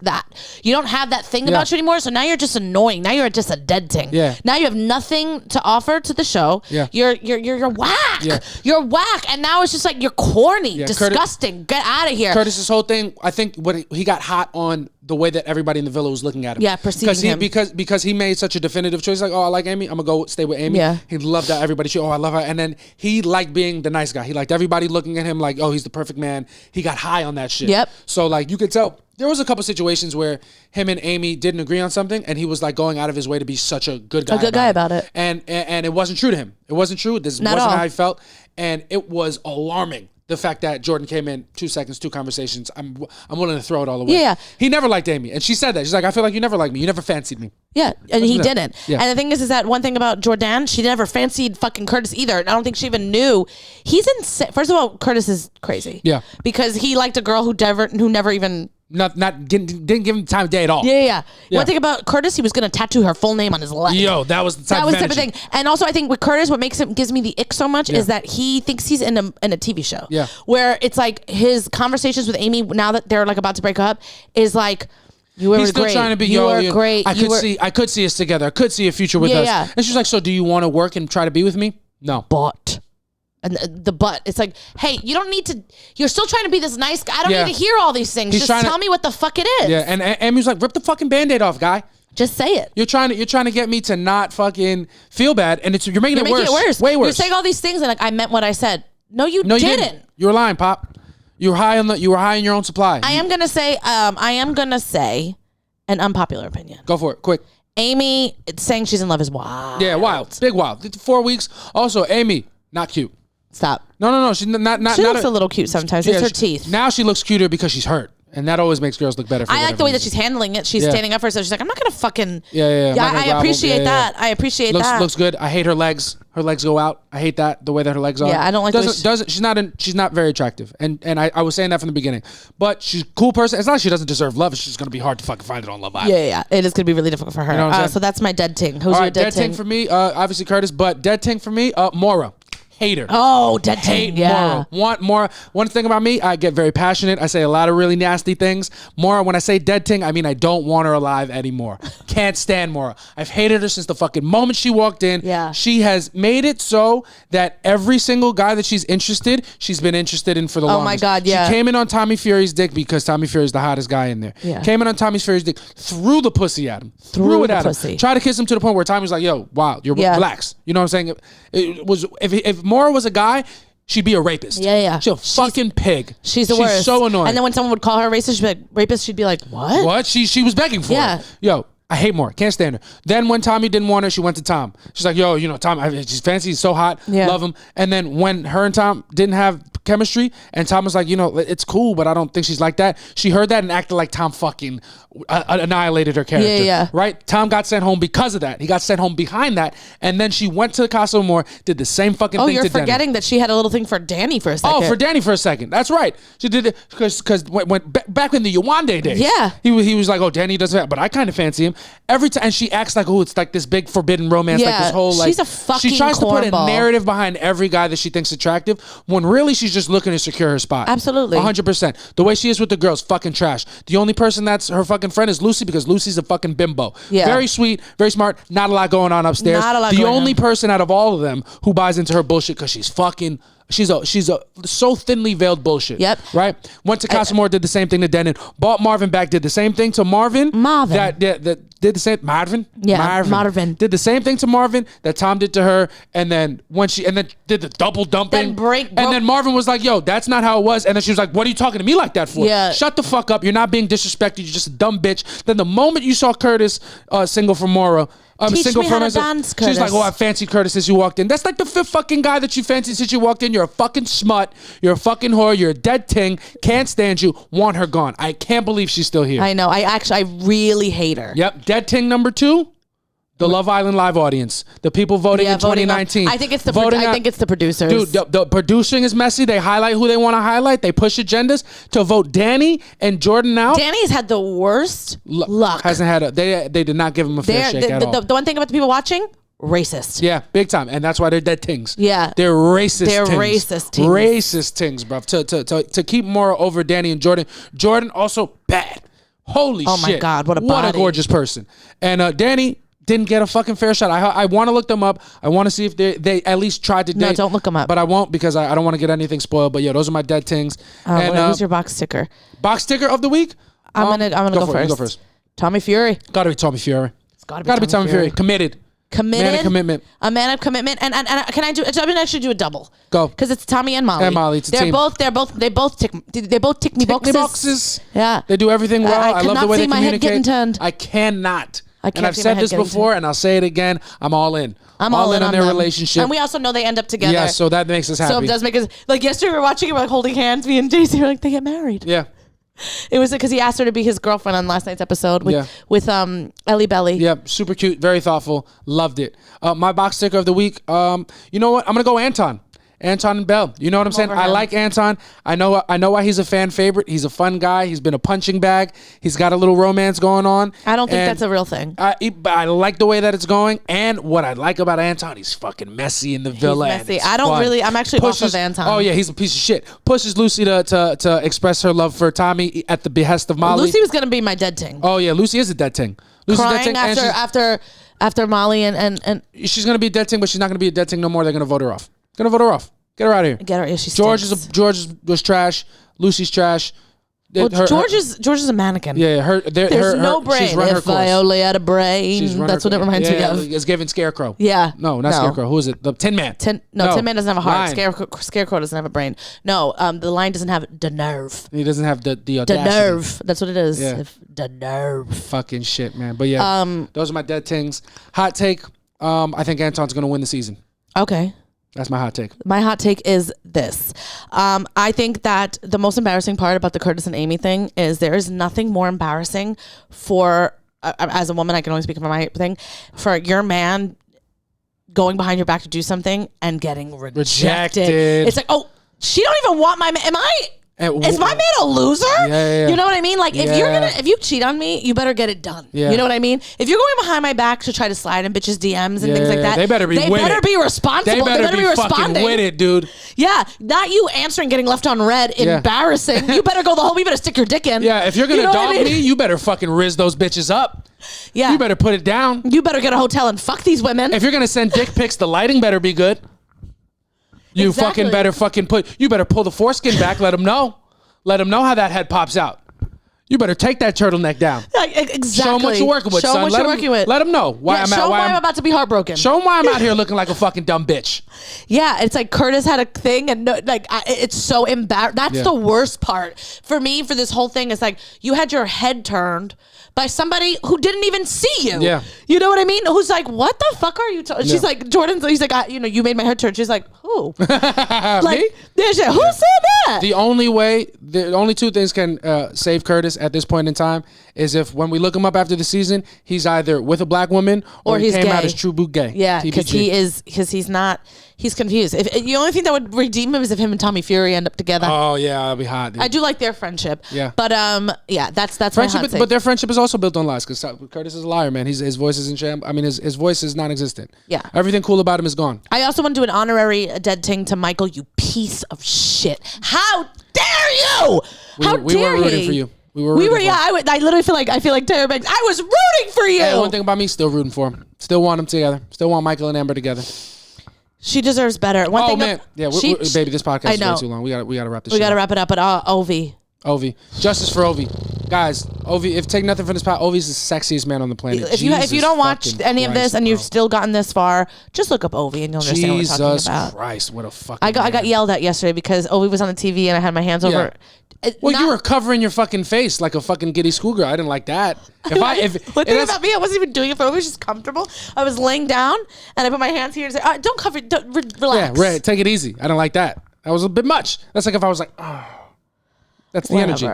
that. You don't have that thing about you anymore, so now you're just annoying. Now you're just a dead ting. Yeah. Now you have nothing to offer to the show. Yeah. You're whack. Yeah. You're whack, and now it's just like you're corny, disgusting. Get out of here. Curtis's whole thing, I think he got hot on the way that everybody in the villa was looking at him. Yeah, perceiving him. Because he made such a definitive choice, like, oh, I like Amy, I'm gonna go stay with Amy. Yeah. He loved that everybody, oh, I love her. And then he liked being the nice guy. He liked everybody looking at him like, oh, he's the perfect man. He got high on that shit. Yep. So like you could tell there was a couple situations where him and Amy didn't agree on something, and he was like going out of his way to be such a good guy. About it. And it wasn't true to him. It wasn't true. This wasn't how he felt. And it was alarming. The fact that Jordan came in 2 seconds, 2 conversations, I'm willing to throw it all away. Yeah. He never liked Amy. And she said that. She's like, I feel like you never liked me. You never fancied me. Yeah. And he didn't. Yeah. And the thing is that one thing about Jordan, she never fancied fucking Curtis either. And I don't think she even knew. He's insane. First of all, Curtis is crazy. Yeah. Because he liked a girl who never even... didn't give him time of day at all. Yeah. One thing about Curtis, he was gonna tattoo her full name on his leg. Yo, that was the type of thing. And also, I think with Curtis, what gives me the ick so much is that he thinks he's in a TV show. Yeah. Where it's like his conversations with Amy now that they're like about to break up is like, you were He's still great. trying to be you were great. I could see us together. I could see a future with us. Yeah. And she's like, so do you want to work and try to be with me? No. But. And the butt. It's like, hey, you don't need to. You're still trying to be this nice guy. I don't need to hear all these things. Just tell me what the fuck it is. Yeah, and Amy was like, rip the fucking Band-Aid off, guy. Just say it. You're trying to get me to not fucking feel bad, and you're making it worse. Way worse. You're saying all these things, and like I meant what I said. No, you didn't. You were lying, Pop. You were high in your own supply. I am gonna say an unpopular opinion. Go for it, quick. Amy saying she's in love is wild. Yeah, wild, big wild. 4 weeks. Also, Amy, not cute. Stop. No. She's not. She looks a little cute sometimes. It's her teeth. Now she looks cuter because she's hurt, and that always makes girls look better. I like the way that she's handling it. She's standing up for herself. She's like, I'm not gonna fucking. Yeah. I appreciate that. I appreciate that. Looks good. I hate her legs. Her legs go out. I hate that, the way that her legs are. Yeah, I don't like. She's not very attractive, and I was saying that from the beginning. But she's a cool person. It's not like she doesn't deserve love. It's just gonna be hard to fucking find it on Love Island. Yeah. It is gonna be really difficult for her. You know so that's my dead ting. Who's your dead ting? For me, obviously Curtis, but dead ting for me, Maura. Hater. Oh, dead ting. Yeah. Maura. Want more. One thing about me, I get very passionate. I say a lot of really nasty things. Maura, when I say dead ting, I mean I don't want her alive anymore. Can't stand Maura. I've hated her since the fucking moment she walked in. Yeah. She has made it so that every single guy that she's been interested in for the longest. Oh my God, yeah. She came in on Tommy Fury's dick because Tommy Fury's the hottest guy in there. Yeah. Came in on Tommy Fury's dick, threw the pussy at him. Threw it at him. Tried to kiss him to the point where Tommy's like, yo, wow, relax. You know what I'm saying? It was if Maura was a guy, she'd be a rapist. Yeah. She's a fucking pig. She's the worst. She's so annoying. And then when someone would call her rapist, she'd be like, what? What? She was begging for it. Yo, I hate Maura. Can't stand her. Then when Tommy didn't want her, she went to Tom. She's like, yo, Tom, she's fancy. He's so hot. Yeah. Love him. And then when her and Tom didn't have chemistry, and Tom was like, it's cool, but I don't think she's like that. She heard that and acted like Tom fucking annihilated her character. Yeah. Right? Tom got sent home because of that. He got sent home behind that, and then she went to Casa Amor, did the same fucking thing to Danny. Oh, you're forgetting that she had a little thing for Danny for a second. Oh, for Danny for a second. That's right. She did it because when back in the Yawande days. Yeah. He was like, oh, Danny doesn't have, but I kind of fancy him. Every time, and she acts like, oh, it's like this big forbidden romance, like this whole like. She's a fucking She tries to put a cornball. narrative behind every guy that she thinks attractive, when really she's just looking to secure her spot. Absolutely. 100%. The way she is with the girls, fucking trash. The only person that's her fucking friend is Lucy, because Lucy's a fucking bimbo. Yeah. Very sweet, very smart, not a lot going on upstairs. The only person out of all of them who buys into her bullshit because she's fucking. She's a so thinly veiled bullshit. Yep. Right? Went to Casa Amor, did the same thing to Denon. Bought Marvin back, did the same thing to Marvin. That did the same. Marvin. Did the same thing to Marvin that Tom did to her, and then did the double dumping. And then Marvin was like, "Yo, that's not how it was." And then she was like, "What are you talking to me like that for? Yeah. Shut the fuck up. You're not being disrespected. You're just a dumb bitch." Then the moment you saw Curtis single for Maura. Teach me how to dance, Curtis. She's like, oh, I fancied Curtis since you walked in. That's like the fifth fucking guy that you fancied since you walked in. You're a fucking smut. You're a fucking whore. You're a dead ting. Can't stand you. Want her gone. I can't believe she's still here. I know. I really hate her. Yep. Dead ting number 2. The Love Island live audience. The people voting in 2019. I think it's the producers. Dude, the producing is messy. They highlight who they want to highlight. They push agendas to vote Danny and Jordan out. Danny's had the worst luck. Hasn't had they did not give him a fair shake at all. The one thing about the people watching, racist. Yeah, big time. And that's why they're dead tings. Yeah. They're racist They're tings. racist tings. Racist tings, bro. To keep more over Danny and Jordan. Jordan also bad. Holy shit. Oh my God, what a What a body. gorgeous person. And Danny didn't get a fucking fair shot. I want to look them up. I want to see if they at least tried to date. No, don't look them up. But I won't because I don't want to get anything spoiled. But yeah, those are my dead tings. And who's your box ticker? Box ticker of the week? I'm gonna go first. You go first. Tommy Fury. Gotta be Tommy Fury. It's gotta be Tommy Fury. Committed. Man of commitment. A man of commitment. And can I do? I'm gonna actually do a double. Go. Because it's Tommy and Molly. And Molly. It's a team. They both tick me boxes. Yeah. They do everything well. I love the way they communicate. Head getting turned. I cannot. And I've said this before, and I'll say it again. I'm all in. I'm all in on their them. relationship. And we also know they end up together. Yeah, so that makes us happy. So it does make us, like yesterday we were watching it, like holding hands, me and Daisy were like, they get married. Yeah. It was because he asked her to be his girlfriend on last night's episode with Ellie Belly. Yep, super cute, very thoughtful, loved it. My box ticker of the week, you know what? I'm gonna go Anton and Belle. You know what I'm saying? I like Anton. I know why he's a fan favorite. He's a fun guy. He's been a punching bag. He's got a little romance going on. I don't think that's a real thing. I like the way that it's going. And what I like about Anton, he's fucking messy in the villa. He's messy. I'm actually off of Anton. Oh yeah, he's a piece of shit. Pushes Lucy to express her love for Tommy at the behest of Molly. Lucy was gonna be my dead ting. Oh yeah, Lucy is a dead ting. Lucy's crying after Molly and she's gonna be a dead ting, but she's not gonna be a dead ting no more. They're gonna vote her off. Get her out of here. Get her. Yeah, she George was trash. Lucy's trash. Well, George is a mannequin. Yeah, there's no brain. If I only had a brain, that's what it reminds me of. It's giving Scarecrow. Yeah. No, not Scarecrow. Who is it? The Tin Man. Tin Man doesn't have a heart. Scarecrow doesn't have a brain. No, the Lion doesn't have the nerve. He doesn't have the audacity. The nerve. That's what it is. Yeah. The nerve. Fucking shit, man. But yeah, those are my dead tings. Hot take. I think Anton's gonna win the season. Okay. That's my hot take. My hot take is this. I think that the most embarrassing part about the Curtis and Amy thing is there is nothing more embarrassing for, as a woman, I can only speak for my thing, for your man going behind your back to do something and getting rejected. It's like, oh, she don't even want my man. Is my man a loser? Yeah. You know what I mean? Like if you cheat on me, you better get it done. Yeah. You know what I mean? If you're going behind my back to try to slide in bitches DMs and things like that, they better be responsible. They better be responding. With it, dude. Yeah, not you answering, getting left on red, embarrassing. You better go the whole. You better stick your dick in. Yeah, if you're gonna dog me, you better fucking riz those bitches up. Yeah, you better put it down. You better get a hotel and fuck these women. If you're gonna send dick pics, the lighting better be good. You fucking better you better pull the foreskin back. Let them know how that head pops out. You better take that turtleneck down. Exactly. Show them what you're working with, son. Show them what you're working with. Let them know why I'm about to be heartbroken. Show them why I'm out here looking like a fucking dumb bitch. Yeah, it's like Curtis had a thing, and it's so embarrassing. That's the worst part for me. For this whole thing, is like you had your head turned by somebody who didn't even see you. Yeah. You know what I mean? Who's like, what the fuck are you talking? She's like, he's like, you made my head turn. She's like, who? Like, me? Who said that? The only two things can save Curtis at this point in time is if when we look him up after the season, he's either with a black woman or he came gay. Out as true boot gay. Yeah, because he's confused. If the only thing that would redeem him is if him and Tommy Fury end up together. Oh yeah, that'd be hot. Dude. I do like their friendship. Yeah, but that's friendship. My hot take. But their friendship is also built on lies because Curtis is a liar, man. His voice is in sham. I mean, his voice is non-existent. Yeah, everything cool about him is gone. I also want to do an honorary dead ting to Michael. You piece of shit! How dare you? We were rooting for you. We were. I literally feel like Tyra Banks. I was rooting for you. Hey, one thing about me, still rooting for him. Still want them together. Still want Michael and Amber together. She deserves better. Man, baby, this podcast is way too long. We gotta wrap this. We gotta wrap it up. But Ovi, justice for Ovi, guys. Ovi, if take nothing from this podcast, Ovi's the sexiest man on the planet. If you don't watch any of this and you've still gotten this far, just look up Ovi and you'll understand what we're talking about. Jesus Christ, what a fucking. I got yelled at yesterday because Ovi was on the TV and I had my hands over. Well, you were covering your fucking face like a fucking giddy schoolgirl. I didn't like that. The thing about me, I wasn't even doing it for Ovi. It was just comfortable. I was laying down and I put my hands here and said, "Don't cover. Relax." Yeah, right. Take it easy. I don't like that. That was a bit much. That's like if I was like, oh. That's the energy.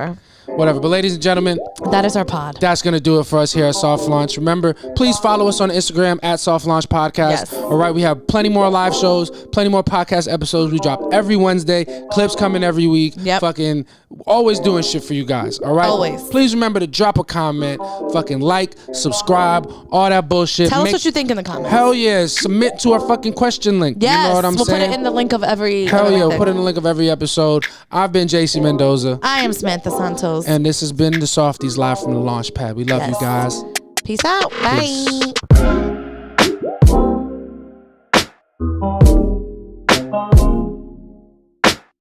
Whatever. But ladies and gentlemen, that is our pod. That's going to do it for us here at Soft Launch. Remember, please follow us on Instagram at Soft Launch Podcast. Yes. All right. We have plenty more live shows, plenty more podcast episodes. We drop every Wednesday. Clips coming every week. Yep. Fucking always doing shit for you guys. All right. Always. Please remember to drop a comment, fucking like, subscribe, all that bullshit. Tell us what you think in the comments. Hell yeah. Submit to our fucking question link. Yes. You know what I'm saying? We'll put it in the link of every. Hell yeah. We'll put it in the link of every episode. I've been JC Mendoza. I am Samantha Santos. And this has been the Softies live from the launch pad. We love you guys. Peace out. Bye. Peace.